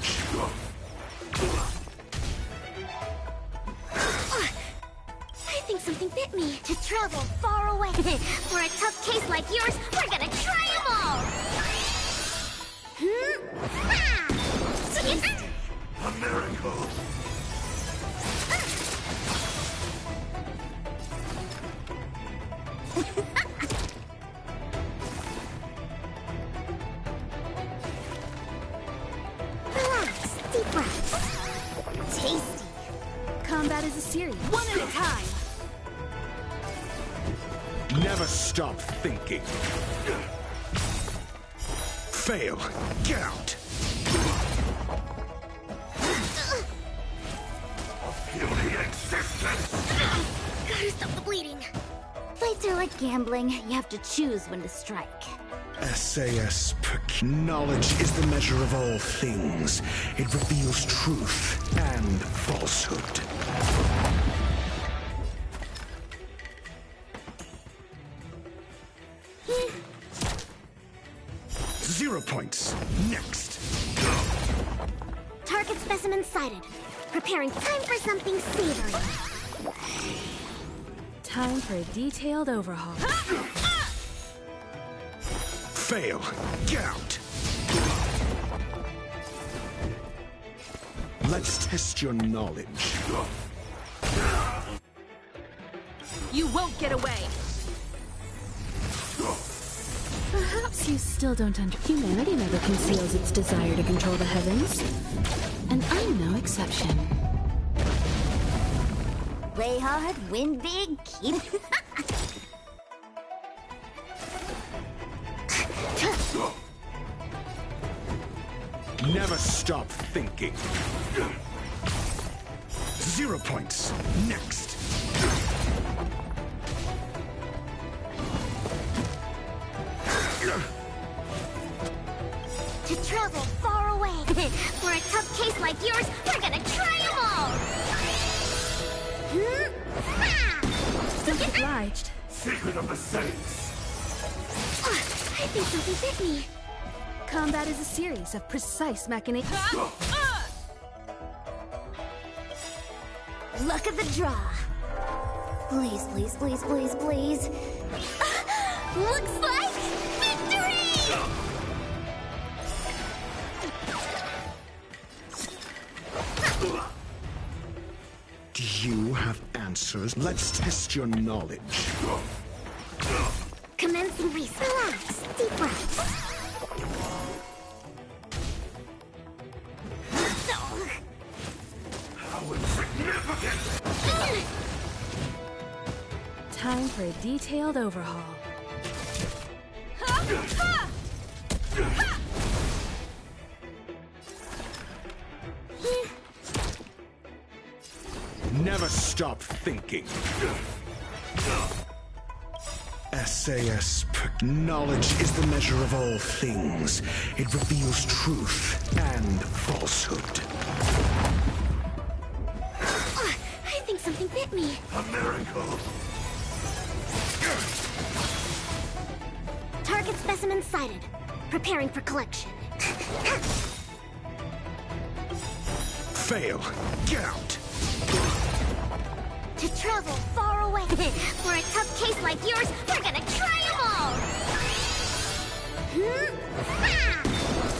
I think something bit me. To travel far away. For a tough case like yours, we're gonna try them all! A miracle! Relax, deep breaths. Tasty. Combat is a series, one at a time. Never stop thinking. Fail. Get out. Puny existence. Gotta stop the bleeding. Fights are like gambling. You have to choose when to strike. SAS knowledge is the measure of all things. It reveals truth and falsehood. 0 points. Next. Target specimen sighted. Preparing time for something savory. Time for a detailed overhaul. Fail. Get out. Let's test your knowledge. You won't get away. Perhaps you still don't understand. Humanity never conceals its desire to control the heavens. And I'm no exception. Play hard, win big, keep... Never stop thinking. 0 points. Next. To travel far away. For a tough case like yours, we're gonna try them all! Don't be obliged. Secret of the Saints. I think something bit me. Combat is a series of precise mechanics. Luck of the draw. Please, please, please, please, please. Looks like victory! Do you have answers? Let's test your knowledge. Commencing reset. Relax, deep breaths. How insignificant! Time for a detailed overhaul. Never stop thinking. SAS. Knowledge is the measure of all things. It reveals truth and falsehood. I think something bit me. A miracle. Target specimen sighted. Preparing for collection. Fail. Get out. To travel far away. For a tough case like yours, we're gonna try them all!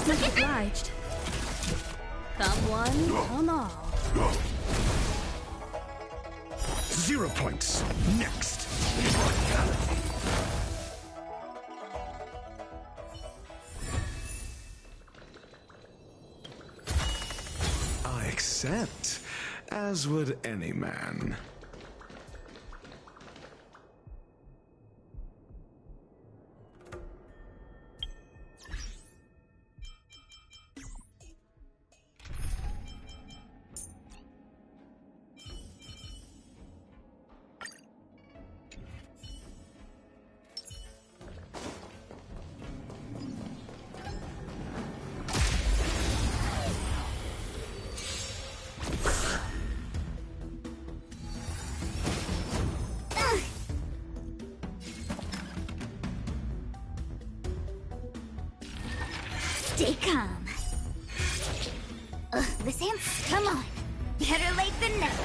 Much obliged. Come one, come all. 0 points. Next. I accept, as would any man. Stay calm. This hand, come on. Better late than never.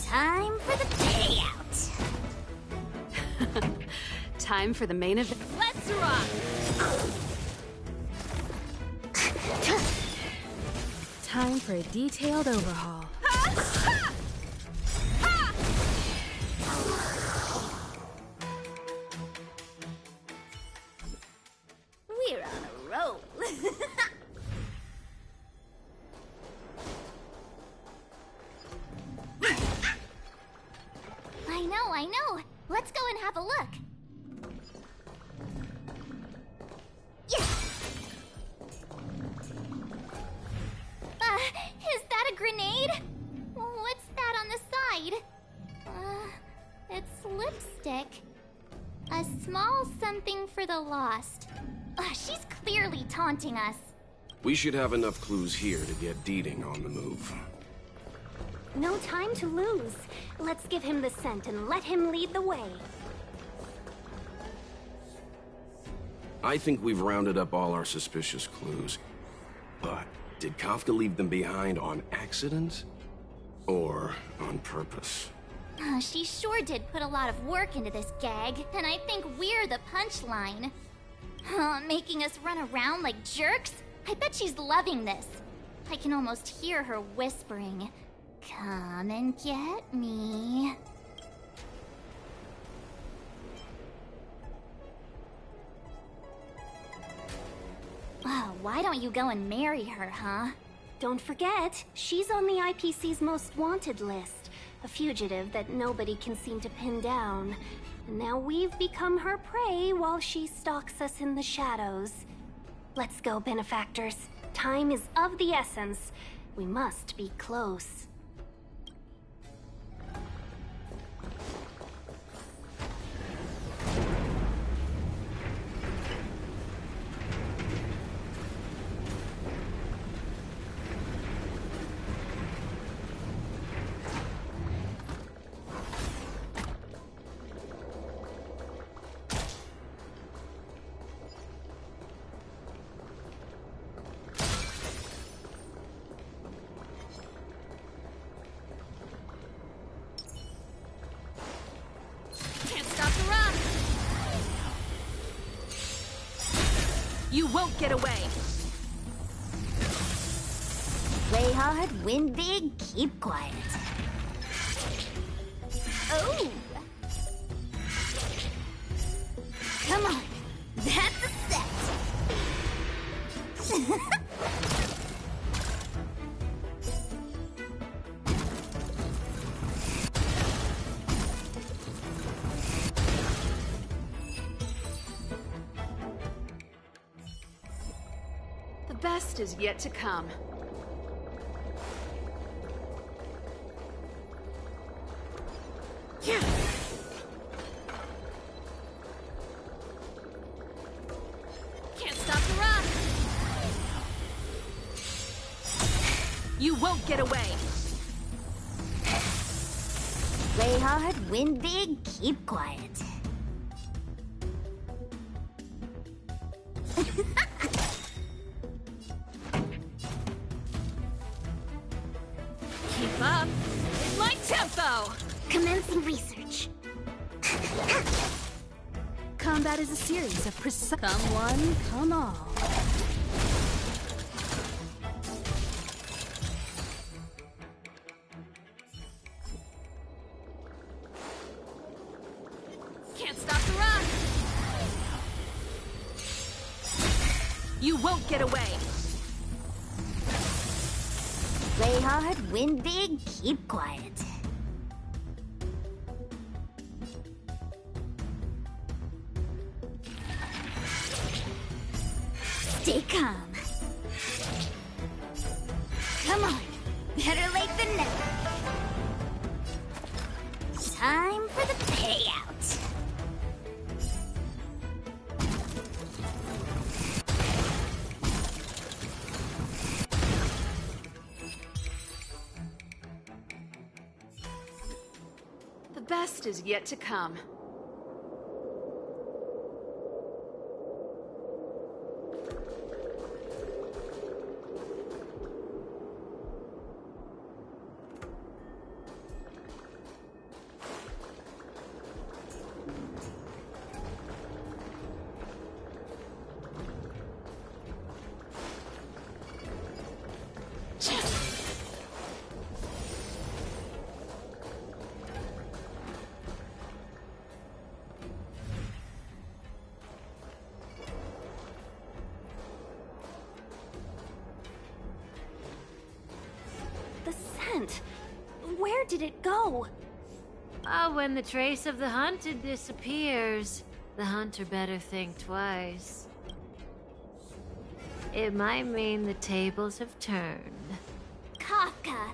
Time for the payout. Time for the main event. Let's rock! Time for a detailed overhaul. We're on a roll. I know. Let's go and have a look. Is that a grenade? What's that on the side? It's lipstick. A small something for the lost. She's clearly taunting us. We should have enough clues here to get Deeding on the move. No time to lose. Let's give him the scent and let him lead the way. I think we've rounded up all our suspicious clues. But did Kafka leave them behind on accident? Or on purpose? She sure did put a lot of work into this gag, and I think we're the punchline. Making us run around like jerks? I bet she's loving this. I can almost hear her whispering, "Come and get me." Why don't you go and marry her, huh? Don't forget, she's on the IPC's most wanted list. A fugitive that nobody can seem to pin down. And now we've become her prey while she stalks us in the shadows. Let's go, benefactors. Time is of the essence. We must be close. You won't get away! Play hard, win big, keep quiet. Oh! Come on, that's a set! The best is yet to come. won't get away! Play hard, win big, keep quiet. Keep up! It's my tempo! Commencing research. Combat is a series of precise. Come one, come all. Can't stop the run! You won't get away! Play hard, win big, keep quiet. Stay calm. Come on, better late than never. Time for the payout. The best is yet to come. The scent. Where did it go? When the trace of the hunted disappears, the hunter better think twice. It might mean the tables have turned. Kafka.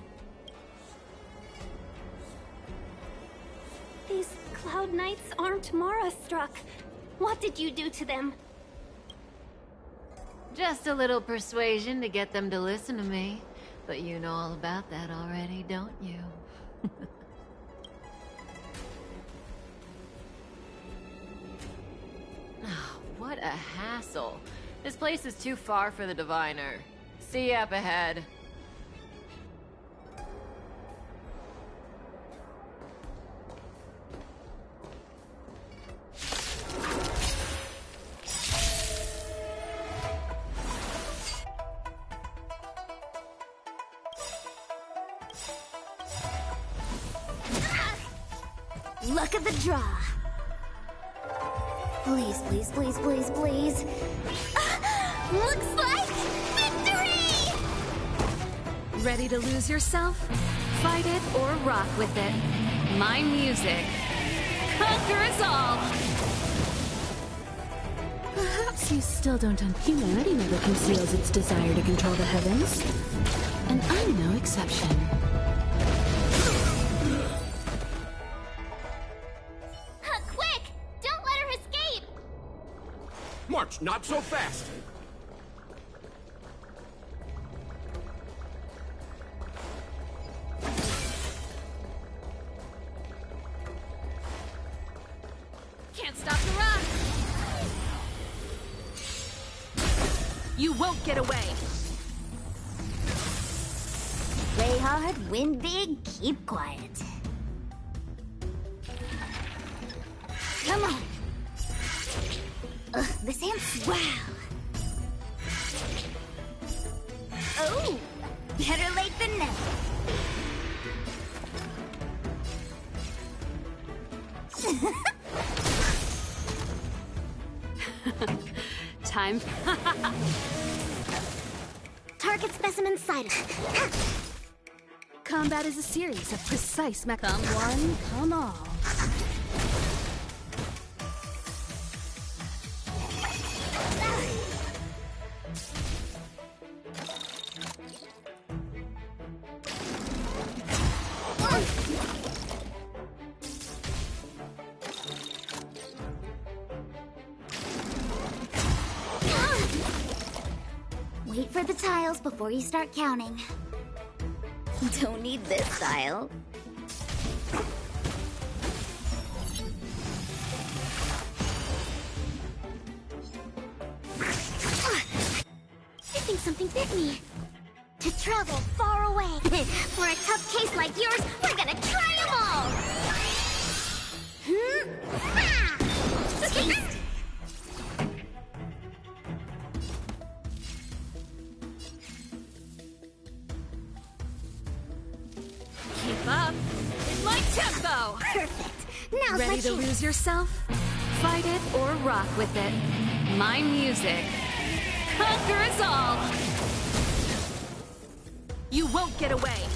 These Cloud Knights aren't Mara struck. What did you do to them? Just a little persuasion to get them to listen to me. But you know all about that already, don't you? Oh, what a hassle. This place is too far for the diviner. See you up ahead. Luck of the draw. Please, please, please, please, please. Looks like victory! Ready to lose yourself? Fight it or rock with it. My music. Conquer us all! Perhaps you still don't humanity never conceals its desire to control the heavens. And I'm no exception. Quick! Don't let her escape! March, not so fast! Can't stop the run! You won't get away! Play hard, win big, keep quiet. Come on. Ugh, this ants. Wow. Oh, better late than never. Time. Target specimen sighted. Combat is a series of precise come one, come all. Wait for the tiles before you start counting. Don't need this style. I think something bit me. To travel far away. For a tough case like yours, we're gonna try them all! Taste. Keep up. It's my tempo. Perfect. Now's Ready my to chance. lose yourself? Fight it or rock with it. My music. Conquer us all. You won't get away.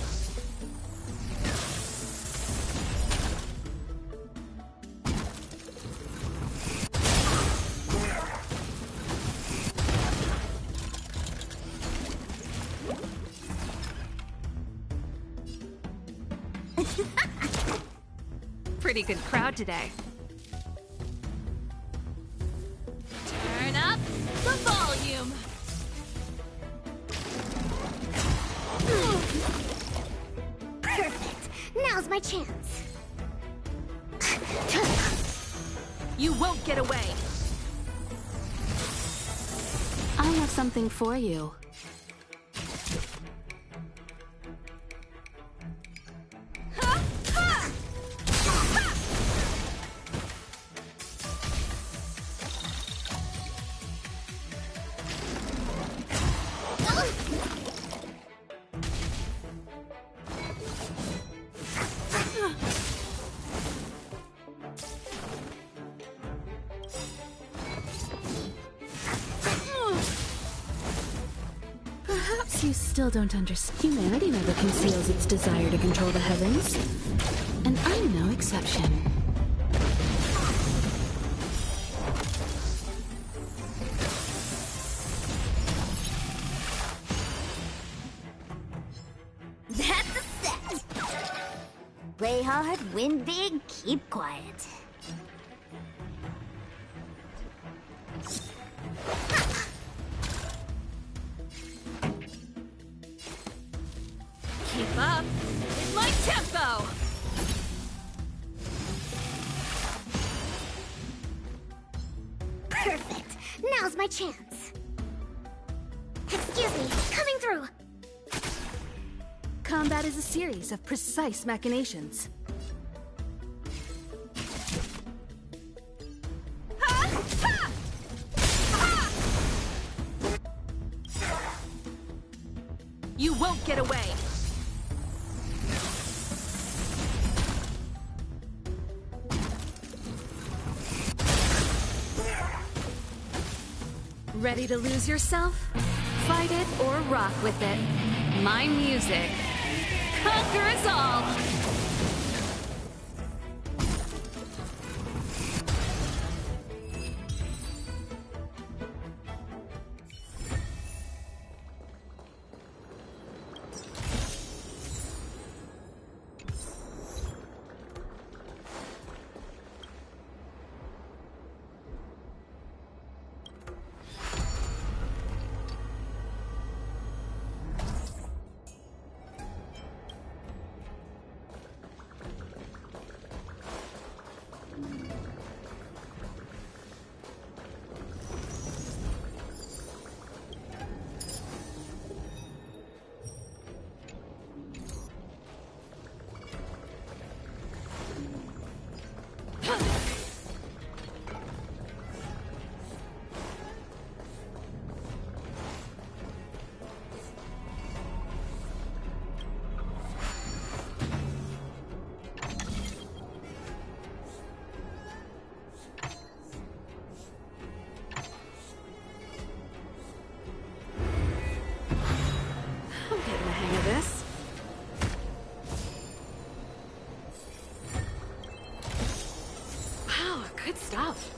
Pretty good crowd today. Turn up the volume. Perfect. Now's my chance. You won't get away. I have something for you. Perhaps you still don't understand. Humanity never conceals its desire to control the heavens. And I'm no exception. That's a set. Play hard, win big, keep quiet. Keep up. It's my tempo. Perfect. Now's my chance. Excuse me, coming through. Combat is a series of precise machinations. You won't get away. Ready to lose yourself? Fight it or rock with it. My music. Conquer us all! I'm getting the hang of this. Wow, good stuff.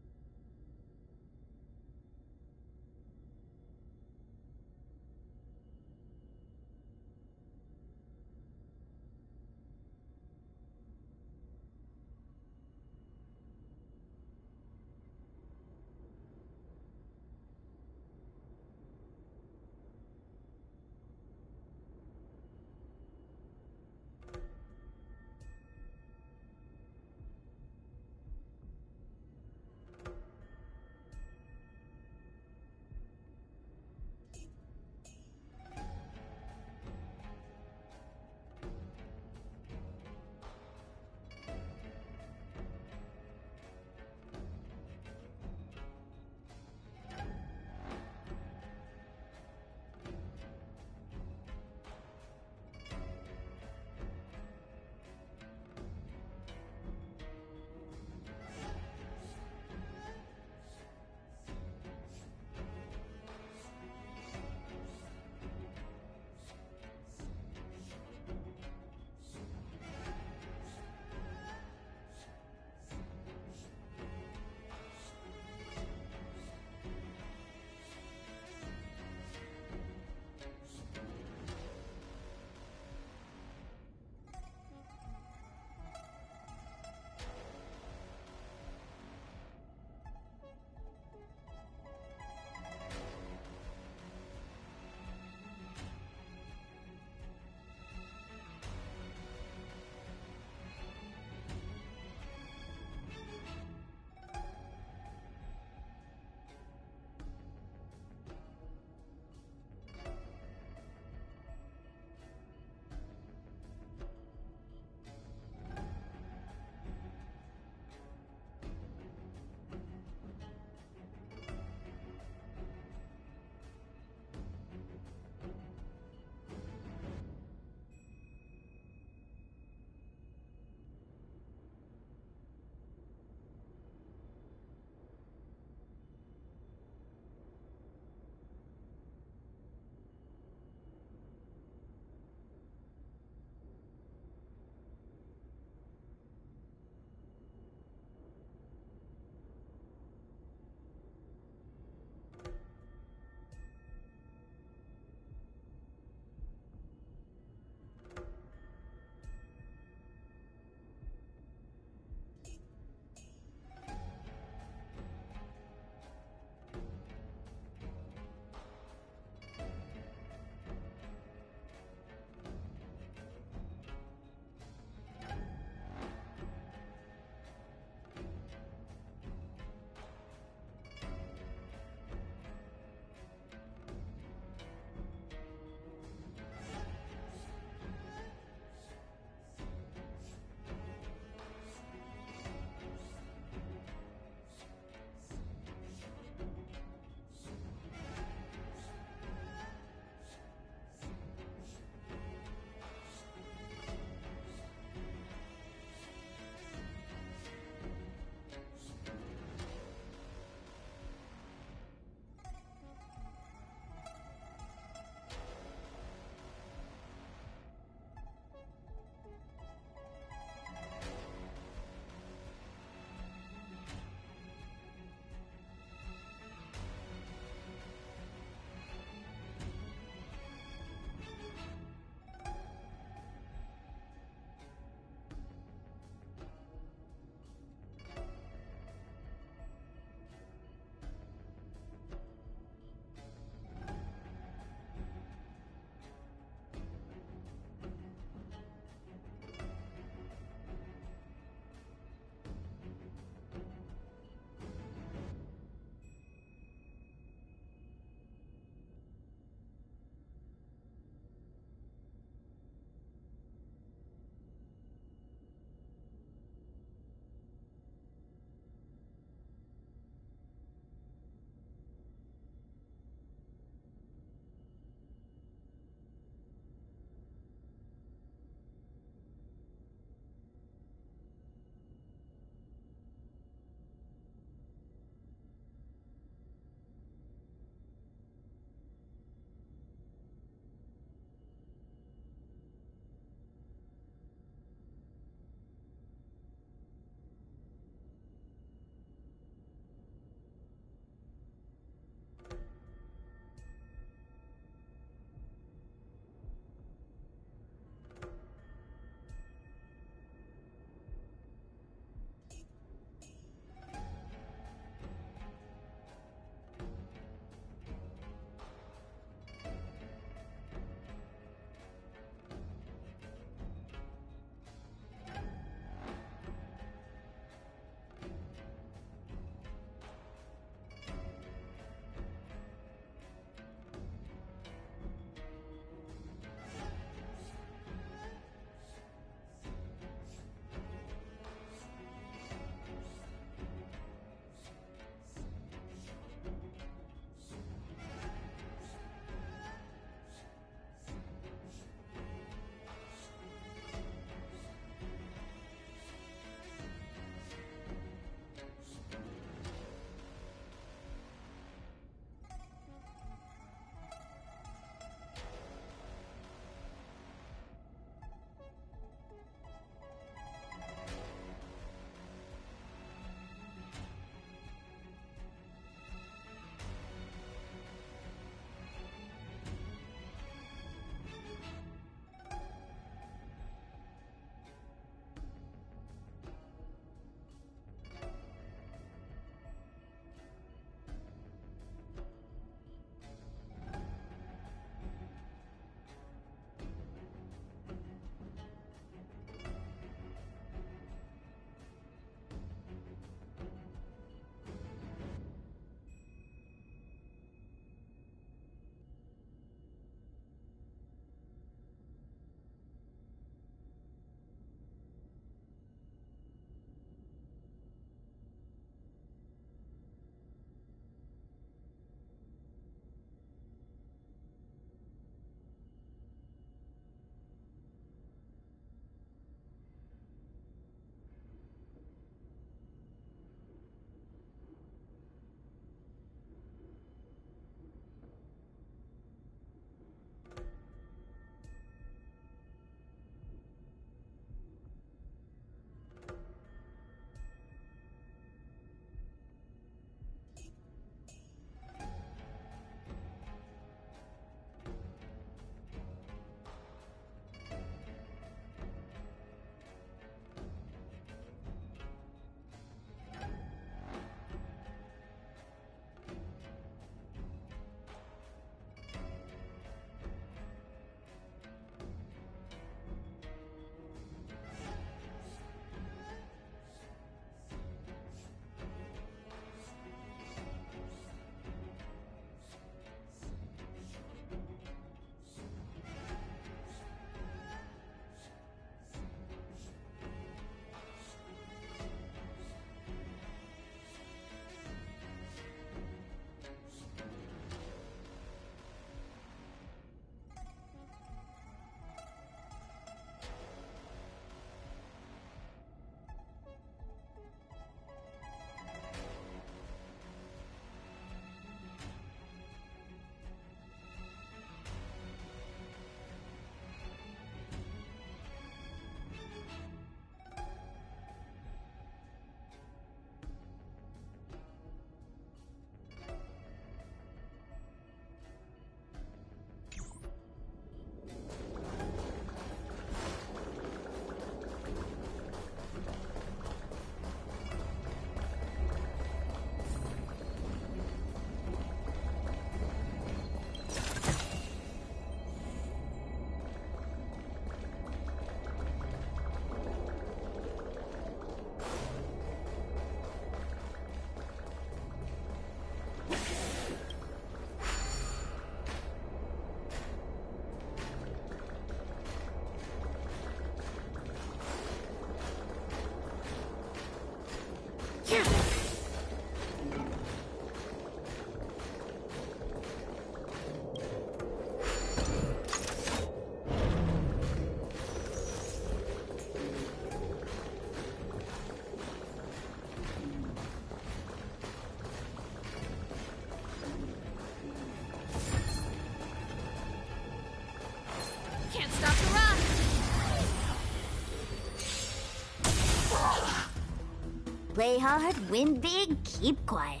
Play hard, win big, keep quiet.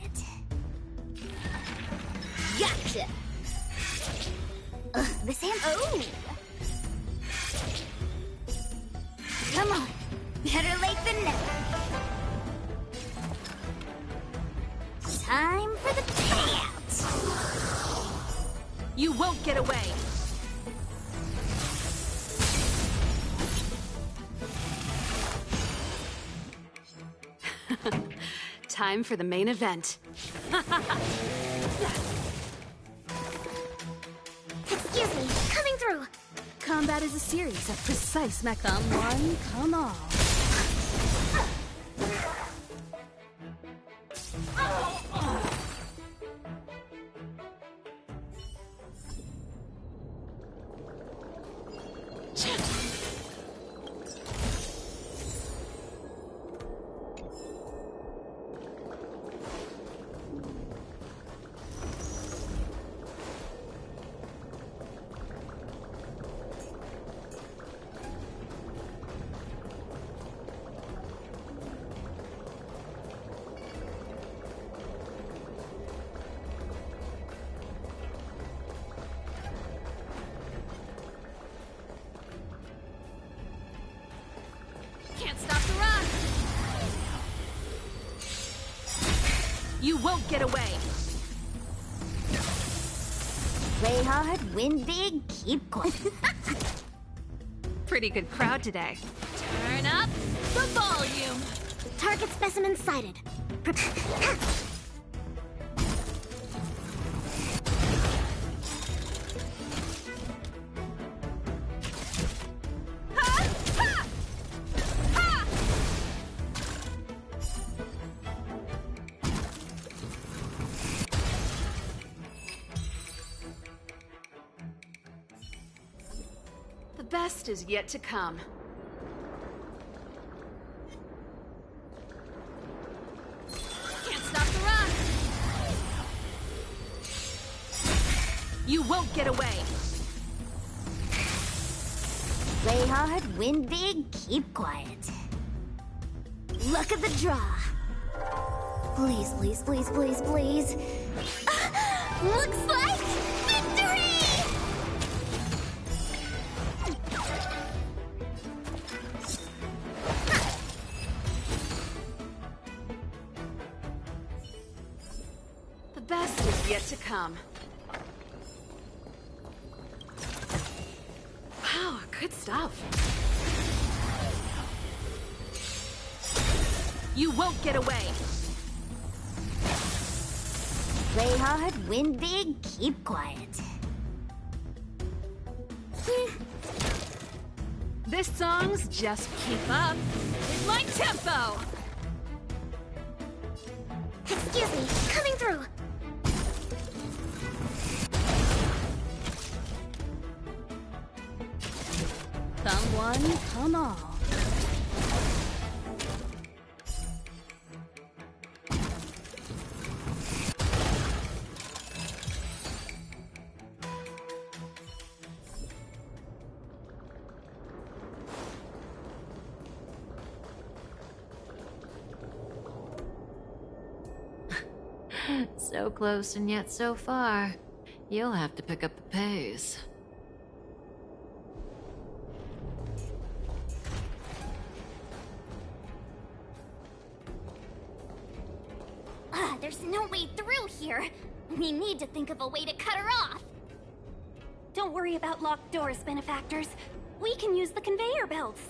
Gotcha! This hand. Oh! Come on. Better late than never. Time for the payout. You won't get away. Time for the main event. Excuse me, coming through. Combat is a series of precise Come one, come all. Can't stop the run! You won't get away! Play hard, win big, keep quiet. Pretty good crowd today. Turn up the volume! Target specimen sighted. The best is yet to come. Can't stop the run! You won't get away! Play hard, win big, keep quiet. Luck of the draw. Please, please, please, please, please. Looks like victory! The best is yet to come. Wow, good stuff. You won't get away. Play hard, win big, keep quiet. This song's just keep up with my tempo. Excuse me, coming through. Come one, come all. So close and yet so far. You'll have to pick up the pace. There's no way through here. We need to think of a way to cut her off. Don't worry about locked doors, benefactors. We can use the conveyor belts.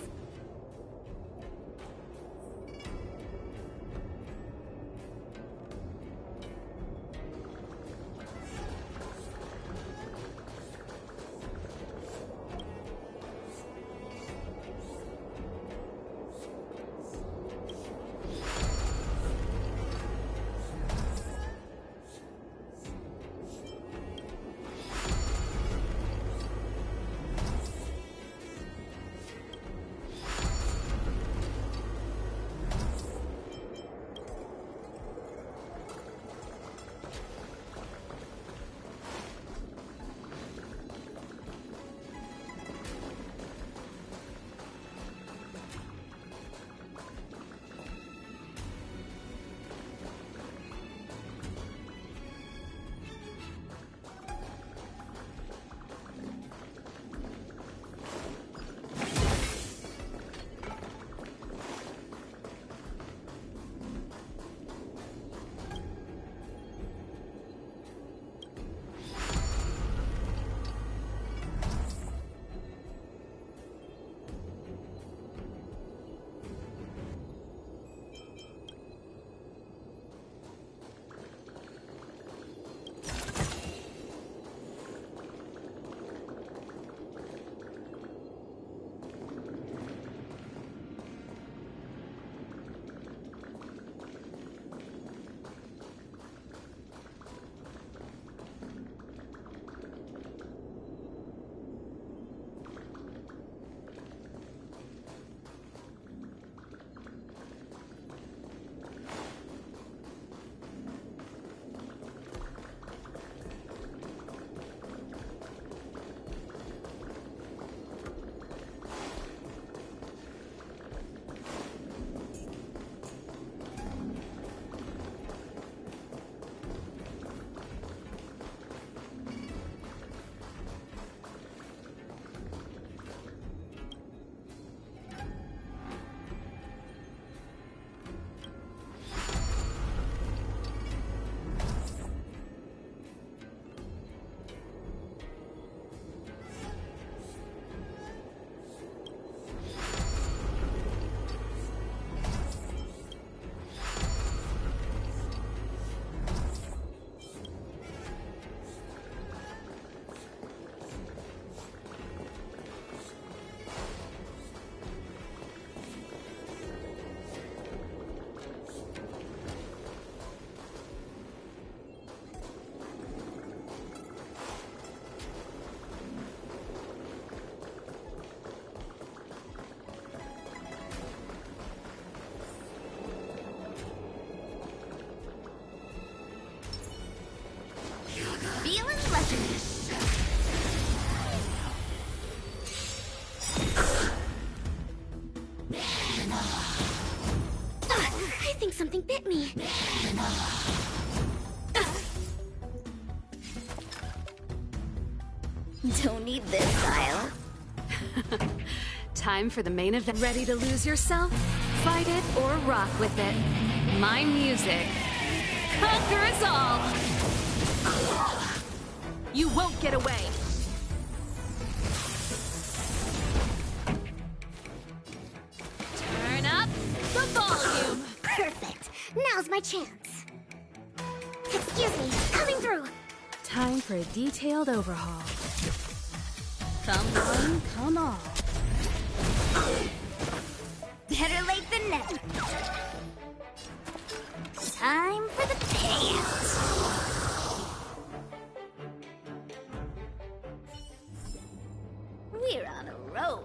think something bit me. Don't need this style. Time for the main event. Ready to lose yourself? Fight it or rock with it. My music. Conquer us all! You won't get away! Turn up the volume! Perfect. Now's my chance. Excuse me, coming through. Time for a detailed overhaul. Come on, come on. Better late than never. Time for the payout. We're on a roll.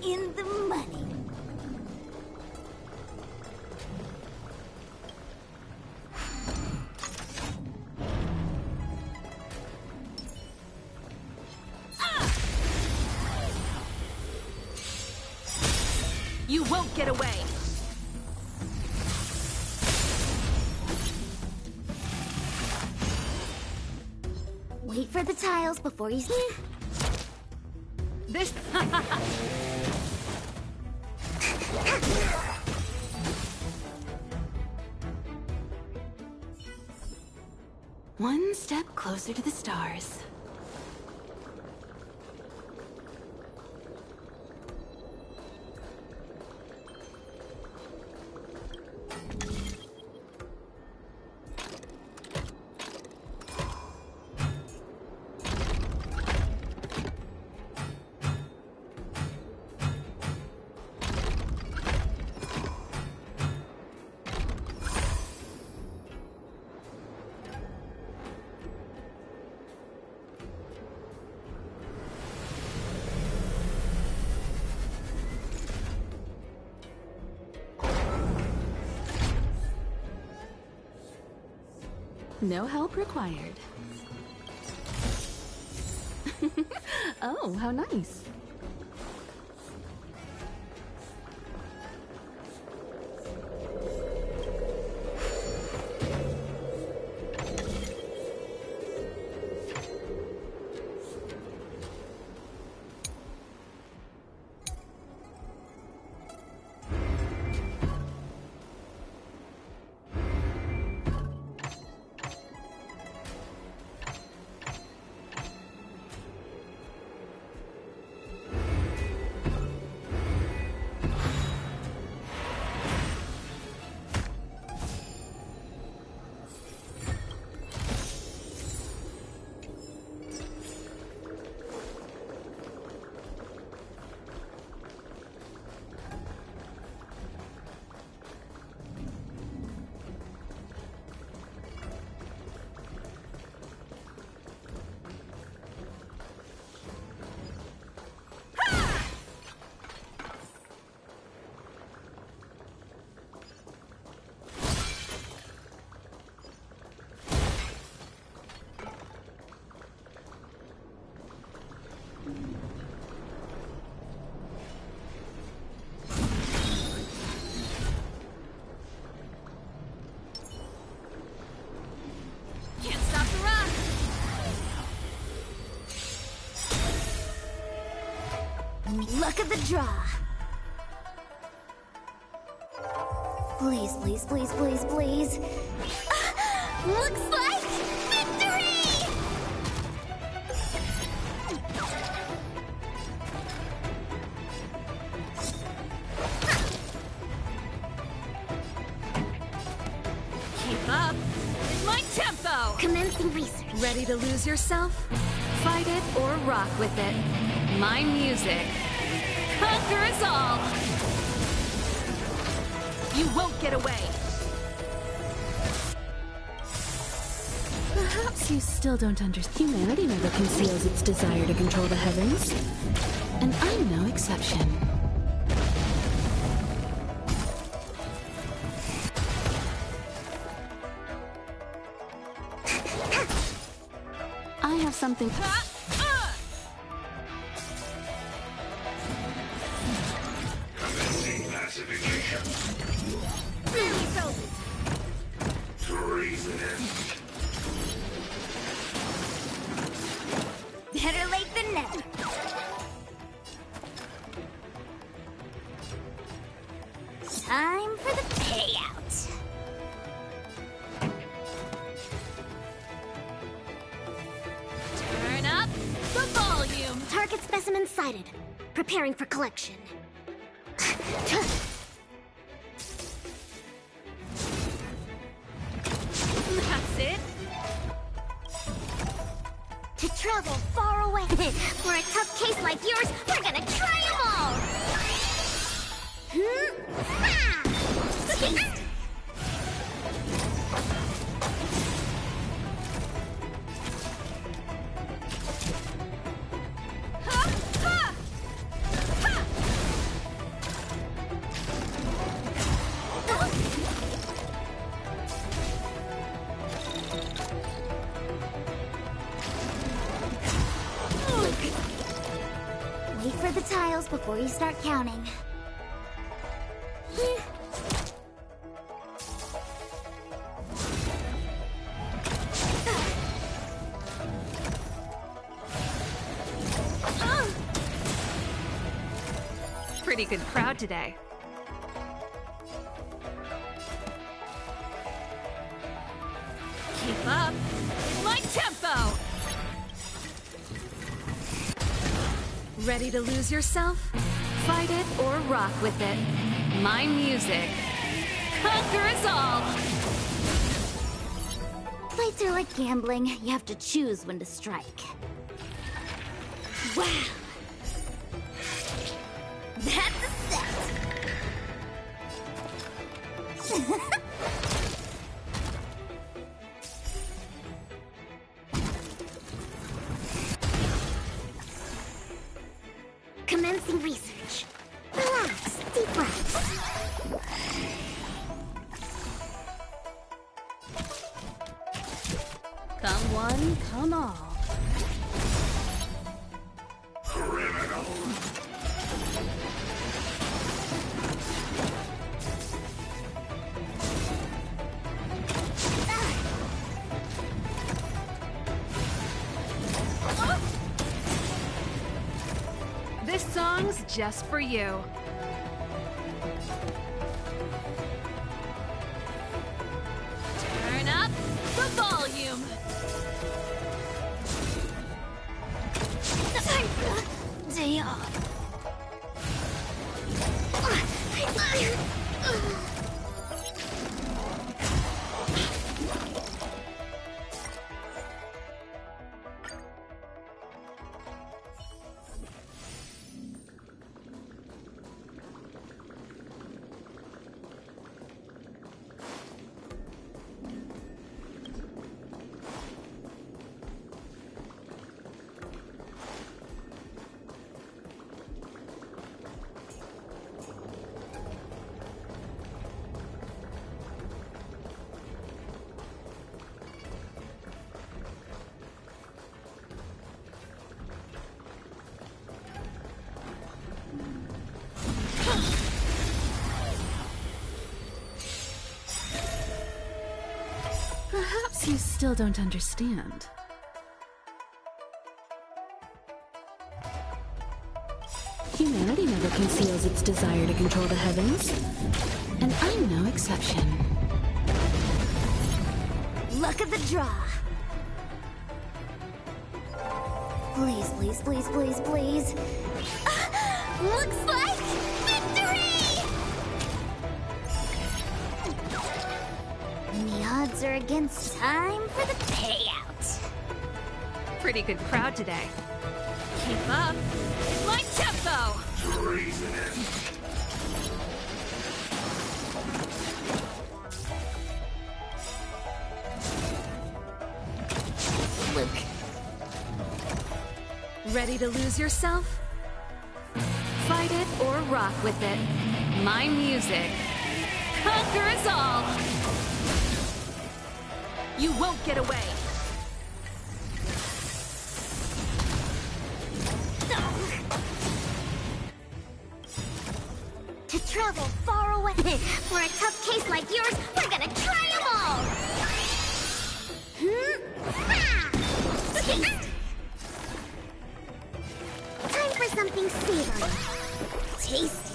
In the money. You won't get away! Wait for the tiles before you... This... One step closer to the stars. No help required. Oh, how nice. Luck of the draw. Please, please, please, please, please. Looks like victory! Keep up with my tempo! Commencing research. Ready to lose yourself? Fight it or rock with it. My music. Conquer us all! You won't get away! Perhaps you still don't understand. Humanity never conceals its desire to control the heavens. And I'm no exception. I have something... Commencing classification. Treasonous. Better late than never. Time for the payout. Turn up the volume! Target specimen sighted. Preparing for collection. That's it! To travel far away. For a tough case like yours, we're gonna try 'em all! Taste. Wait for the tiles before you start counting. Pretty good crowd today. Keep up with my tempo! Ready to lose yourself? Fight it or rock with it. My music. Conquer us all! Fights are like gambling. You have to choose when to strike. Wow! That's a set! Commencing research. Relax, deep breaths. Come one, come all. Criminal. This song's just for you. Turn up the volume. Time for a day off. Perhaps you still don't understand. Humanity never conceals its desire to control the heavens. And I'm no exception. Luck of the draw. Please, please, please, please, please. Looks like victory! And the odds are against time for the payout. Pretty good crowd today. Keep up. My tempo! Luke. Ready to lose yourself? Fight it or rock with it. My music conquers all. You won't get away. To travel far away. For a tough case like yours, we're gonna try them all! Time for something savory. Tasty.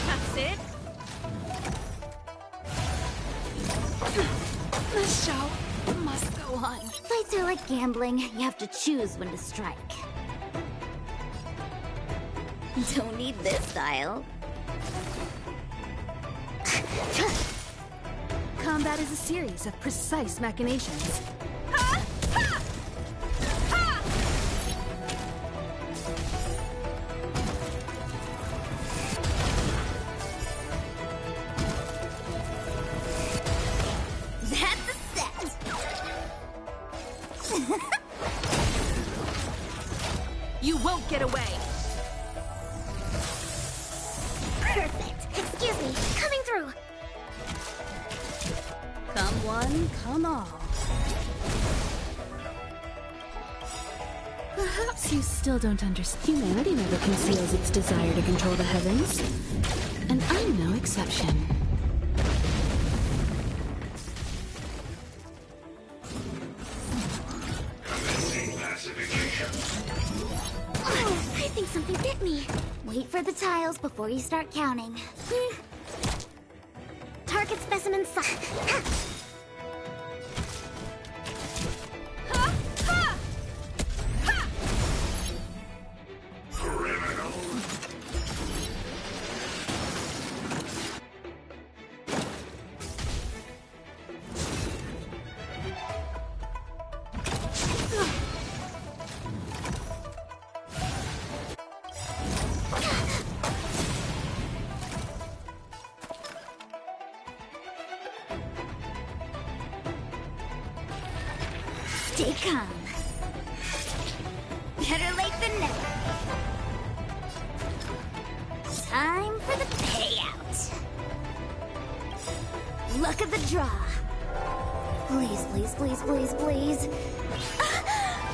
That's it. The show must go on. Fights are like gambling. You have to choose when to strike. Don't need this style. Combat is a series of precise machinations. That's a set! You won't get away. Perfect. Excuse me, coming through. Come one, come all. Perhaps you still don't understand. Humanity never conceals its desire to control the heavens. And I'm no exception. Oh, I think something bit me. Wait for the tiles before you start counting. Target specimen Stay calm. Better late than never. Time for the payout. Luck of the draw. Please, please, please, please, please.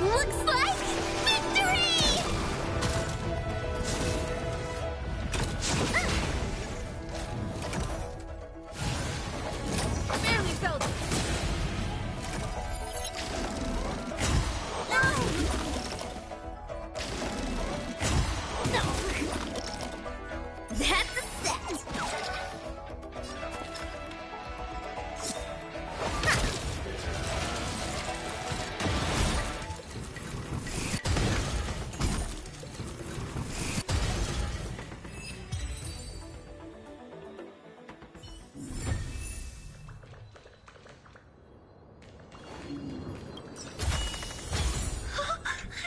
Looks like victory! Barely felt it. That's a set!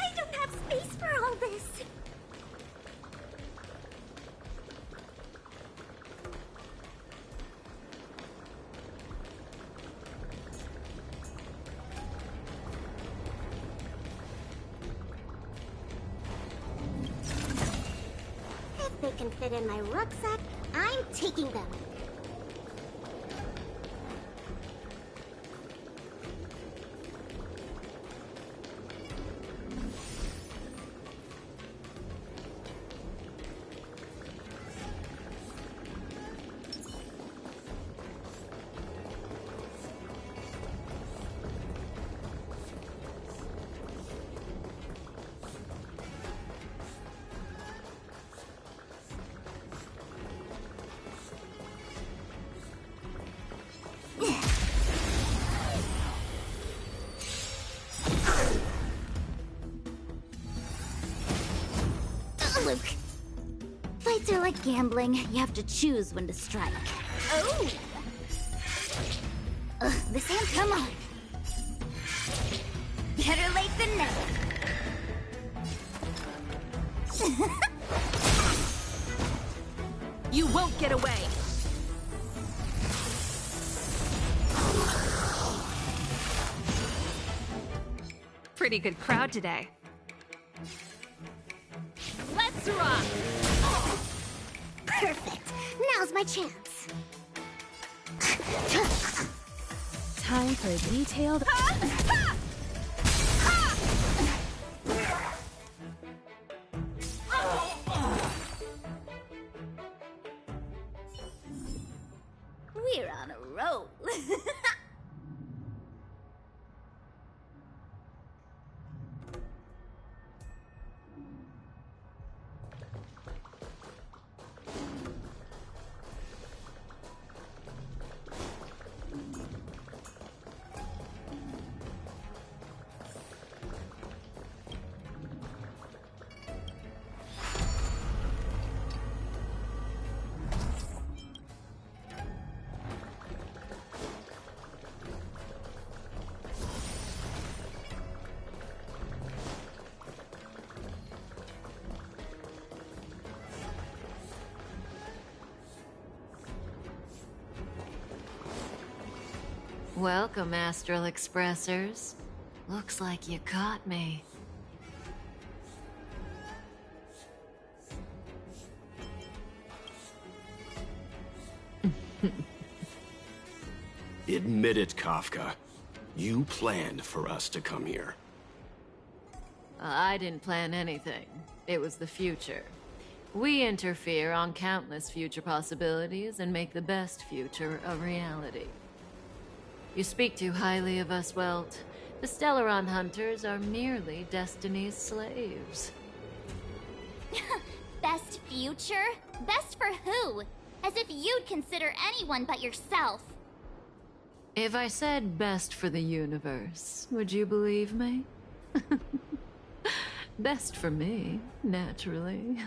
I don't have space for all this. If they can fit in my rucksack, I'm taking them. fluke. Fights are like gambling. You have to choose when to strike. Oh! This hand, come on. Better late than never. You won't get away! Pretty good crowd today. Let's rock! Perfect. Now's my chance. Time for a detailed... We're on a roll. Welcome, Astral Expressors. Looks like you caught me. Admit it, Kafka. You planned for us to come here. I didn't plan anything. It was the future. We interfere on countless future possibilities and make the best future a reality. You speak too highly of us, Welt. The Stellaron Hunters are merely Destiny's slaves. Best future? Best for who? As if you'd consider anyone but yourself. If I said best for the universe, would you believe me? Best for me, naturally.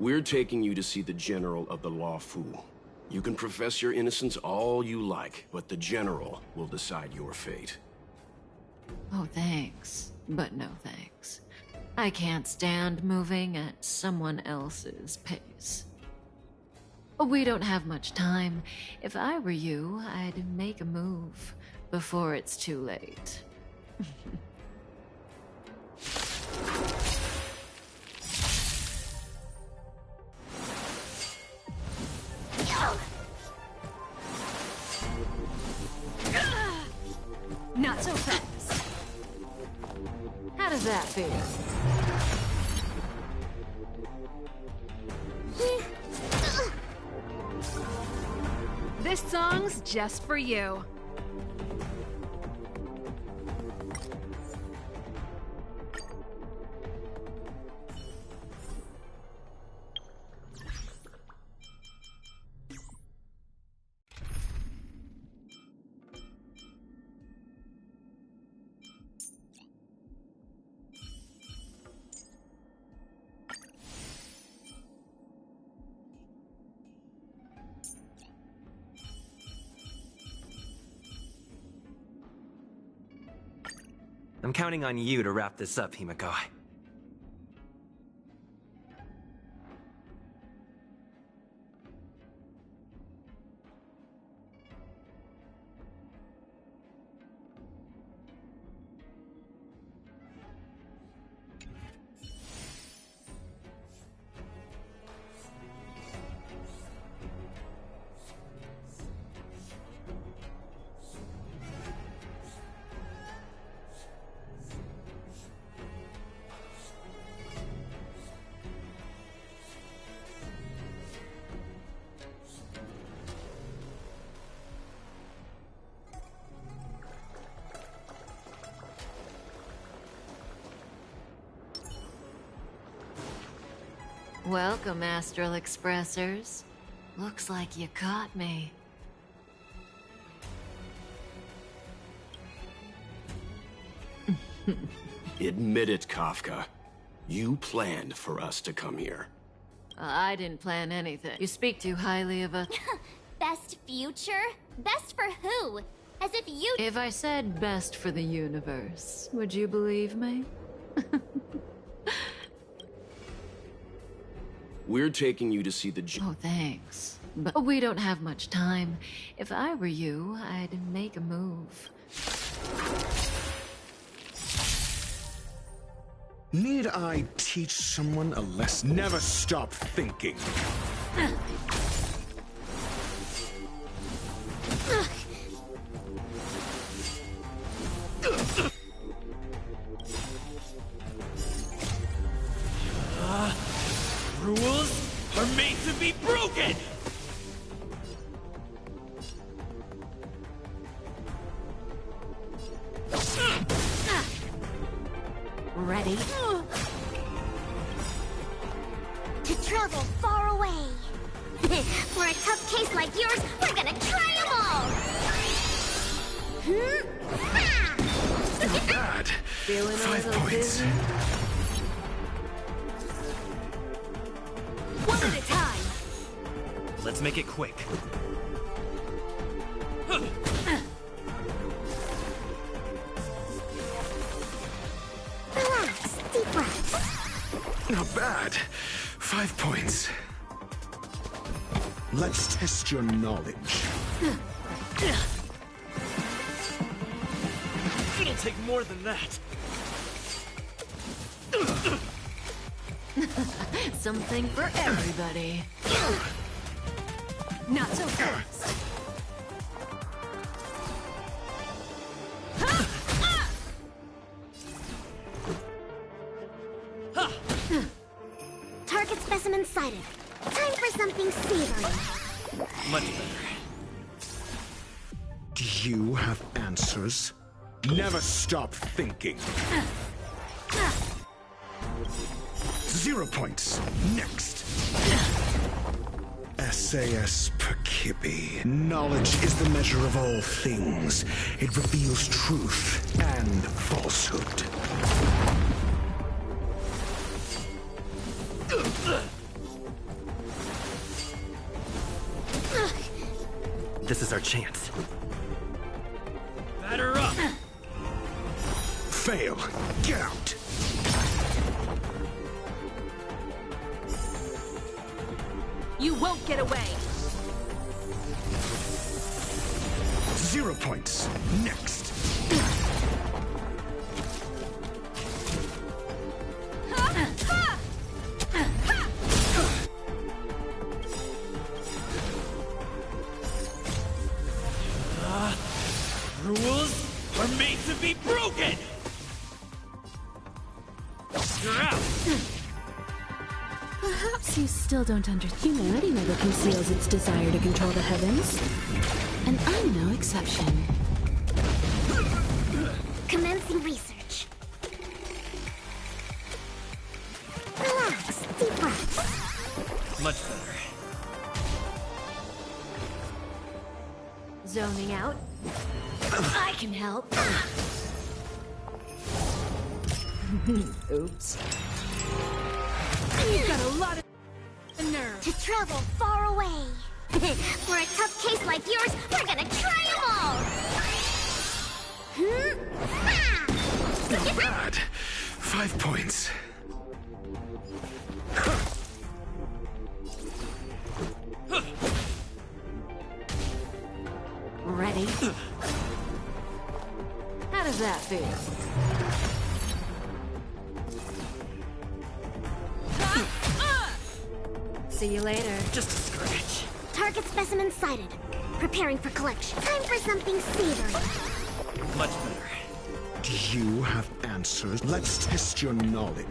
We're taking you to see the General of the Law Fu. You can profess your innocence all you like, but the General will decide your fate. Oh, thanks. But no thanks. I can't stand moving at someone else's pace. We don't have much time. If I were you, I'd make a move before it's too late. Not so fast. How does that feel? This song's just for you. I'm counting on you to wrap this up, Himiko. Welcome, Astral Expressors. Looks like you caught me. Admit it, Kafka. You planned for us to come here. I didn't plan anything. You speak too highly of a... Best future? Best for who? As if you... If I said best for the universe, would you believe me? We're taking you to see the... Oh, thanks. But we don't have much time. If I were you, I'd make a move. Need I teach someone a lesson? Never stop thinking. Rules are made to be broken! Ready? To travel far away. For a tough case like yours, we're gonna try them all! Not bad. Feeling 5 points. One at a time! Let's make it quick. Relax, deep breaths. Not bad. 5 points. Let's test your knowledge. It'll take more than that. Something for everybody. Not so fast. Target specimen sighted. Time for something savory. Much better. Do you have answers? Never stop thinking. 0 points. Next. SAS Perkibi. Knowledge is the measure of all things. It reveals truth and falsehood. This is our chance. Batter up! Fail. Get out. You won't get away. 0 points. Next. Rules are made to be broken! You're out! Perhaps you still don't understand. Humanity never conceals its desire to control the heavens. And I'm no exception. Commencing research. Relax, deep breaths. Much better. Zoning out. I can help. Oops. You've got a lot of nerve. To travel far away. For a tough case like yours, we're gonna try them all! Not bad. 5 points. Ready? How does that feel? See you later. Just a scratch. Target specimen sighted. Preparing for collection. Time for something savory. Much better. Do you have answers? Let's test your knowledge.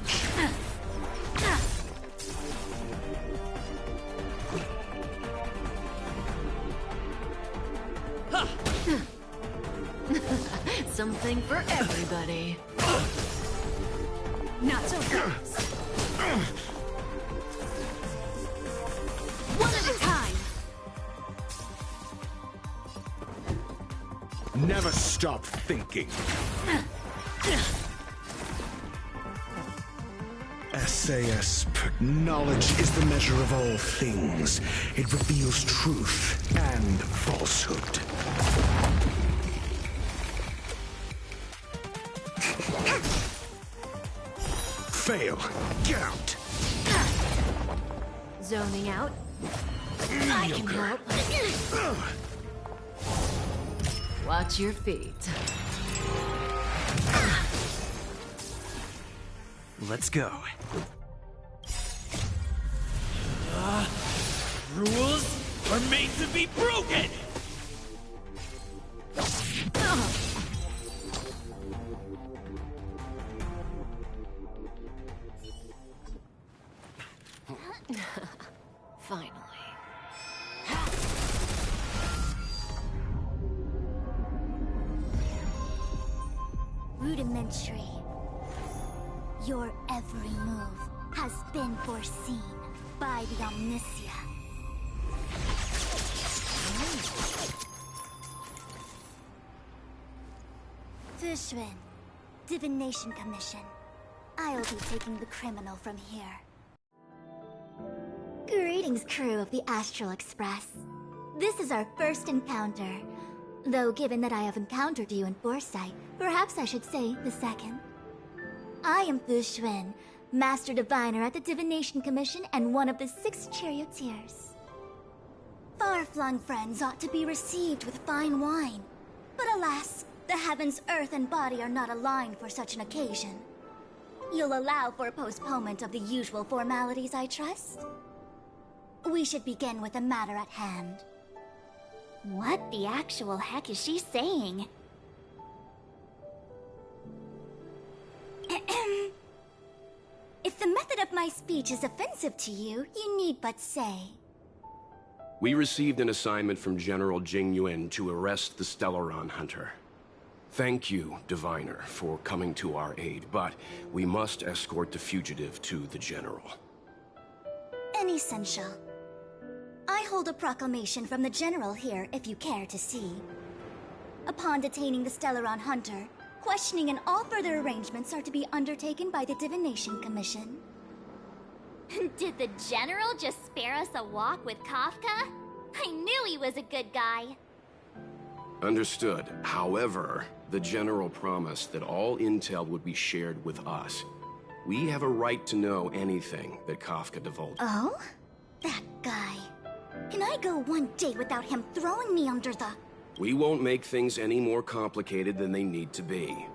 Something for everybody. Not so fast. Never stop thinking. SAS, knowledge is the measure of all things. It reveals truth and falsehood. Fail. Get out. Zoning out. I can help. Watch your feet. Let's go. Rules are made to be broken! Finally. Rudimentary. Your every move has been foreseen by the Omniscia. Fushun, Divination Commission. I'll be taking the criminal from here. Greetings, crew of the Astral Express. This is our first encounter. Though given that I have encountered you in foresight, perhaps I should say the second. I am Fushun, Master Diviner at the Divination Commission and one of the 6 charioteers. Far-flung friends ought to be received with fine wine. But alas, the heavens, earth, and body are not aligned for such an occasion. You'll allow for a postponement of the usual formalities, I trust? We should begin with the matter at hand. What the actual heck is she saying? If the method of my speech is offensive to you, you need but say. We received an assignment from General Jing Yuan to arrest the Stellaron Hunter. Thank you, Diviner, for coming to our aid, but we must escort the fugitive to the General. Essential. I hold a proclamation from the General here, if you care to see. Upon detaining the Stellaron Hunter, questioning and all further arrangements are to be undertaken by the Divination Commission. Did the General just spare us a walk with Kafka? I knew he was a good guy. Understood. However, the General promised that all intel would be shared with us. We have a right to know anything that Kafka divulged. Oh? That guy. Can I go one day without him throwing me under the... We won't make things any more complicated than they need to be.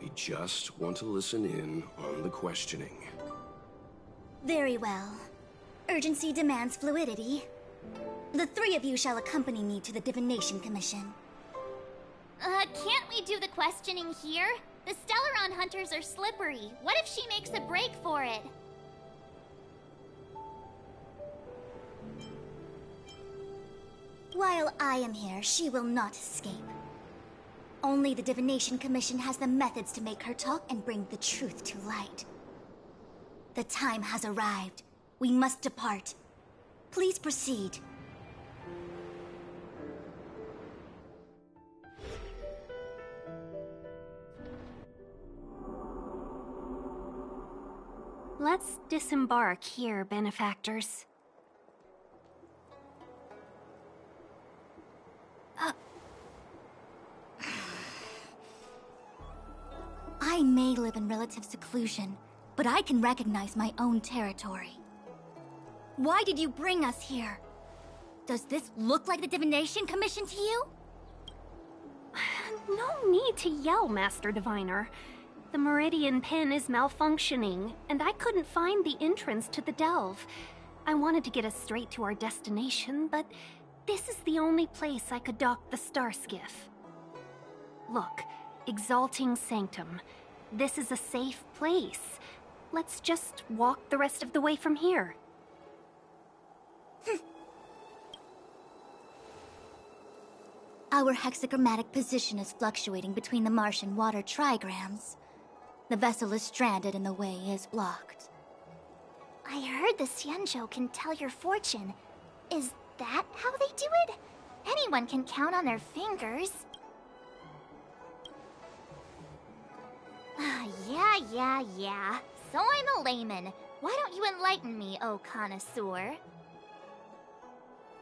We just want to listen in on the questioning. Very well. Urgency demands fluidity. The 3 of you shall accompany me to the Divination Commission. Can't we do the questioning here? The Stellaron Hunters are slippery. What if she makes a break for it? While I am here, she will not escape. Only the Divination Commission has the methods to make her talk and bring the truth to light. The time has arrived. We must depart. Please proceed. Let's disembark here, benefactors. I may live in relative seclusion, but I can recognize my own territory. Why did you bring us here? Does this look like the Divination Commission to you? No need to yell, Master Diviner. The Meridian Pin is malfunctioning, and I couldn't find the entrance to the delve. I wanted to get us straight to our destination, but this is the only place I could dock the star skiff. Look, Exalting Sanctum. This is a safe place. Let's just walk the rest of the way from here. Our hexagrammatic position is fluctuating between the Martian water trigrams. The vessel is stranded and the way is blocked. I heard the Xianzhou can tell your fortune. Is that how they do it? Anyone can count on their fingers. Yeah. So I'm a layman. Why don't you enlighten me, oh connoisseur?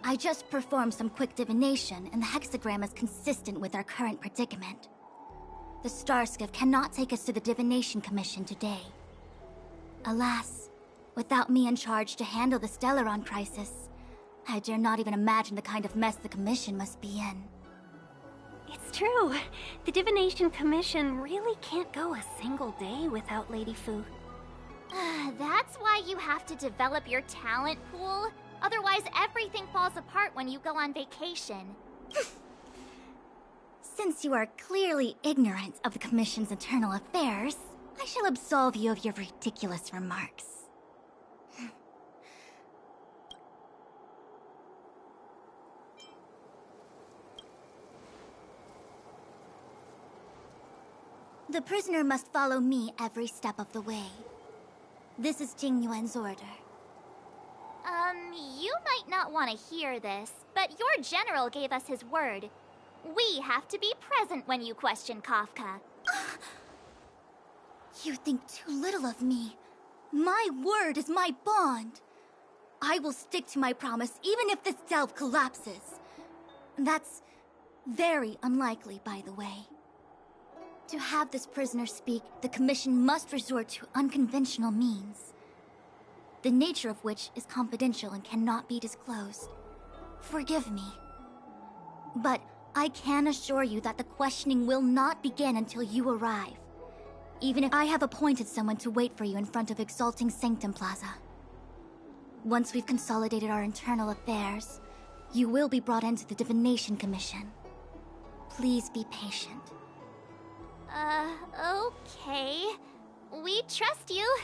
I just performed some quick divination, and the hexagram is consistent with our current predicament. The Starskiff cannot take us to the Divination Commission today. Alas, without me in charge to handle the Stellaron crisis, I dare not even imagine the kind of mess the Commission must be in. It's true. The Divination Commission really can't go a single day without Lady Fu. That's why you have to develop your talent pool. Otherwise, everything falls apart when you go on vacation. Since you are clearly ignorant of the Commission's internal affairs, I shall absolve you of your ridiculous remarks. The prisoner must follow me every step of the way. This is Jing Yuan's order. You might not want to hear this, but your general gave us his word. We have to be present when you question Kafka. You think too little of me. My word is my bond. I will stick to my promise even if this delve collapses. That's very unlikely, by the way. To have this prisoner speak, the Commission must resort to unconventional means, the nature of which is confidential and cannot be disclosed. Forgive me. But I can assure you that the questioning will not begin until you arrive, even if I have appointed someone to wait for you in front of Exalting Sanctum Plaza. Once we've consolidated our internal affairs, you will be brought into the Divination Commission. Please be patient. Okay. We trust you.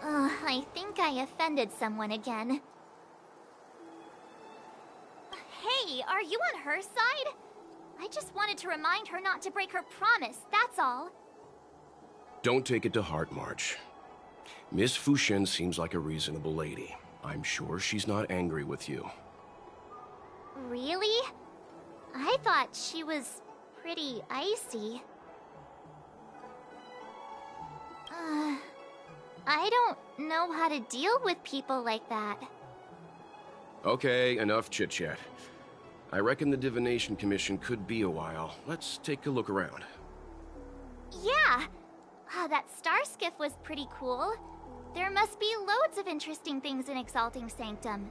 I think I offended someone again. Hey, are you on her side? I just wanted to remind her not to break her promise, that's all. Don't take it to heart, March. Miss Fushen seems like a reasonable lady. I'm sure she's not angry with you. Really? I thought she was pretty icy. I don't know how to deal with people like that. Okay, enough chit-chat. I reckon the Divination Commission could be a while. Let's take a look around. Yeah! That star skiff was pretty cool. There must be loads of interesting things in Exalting Sanctum.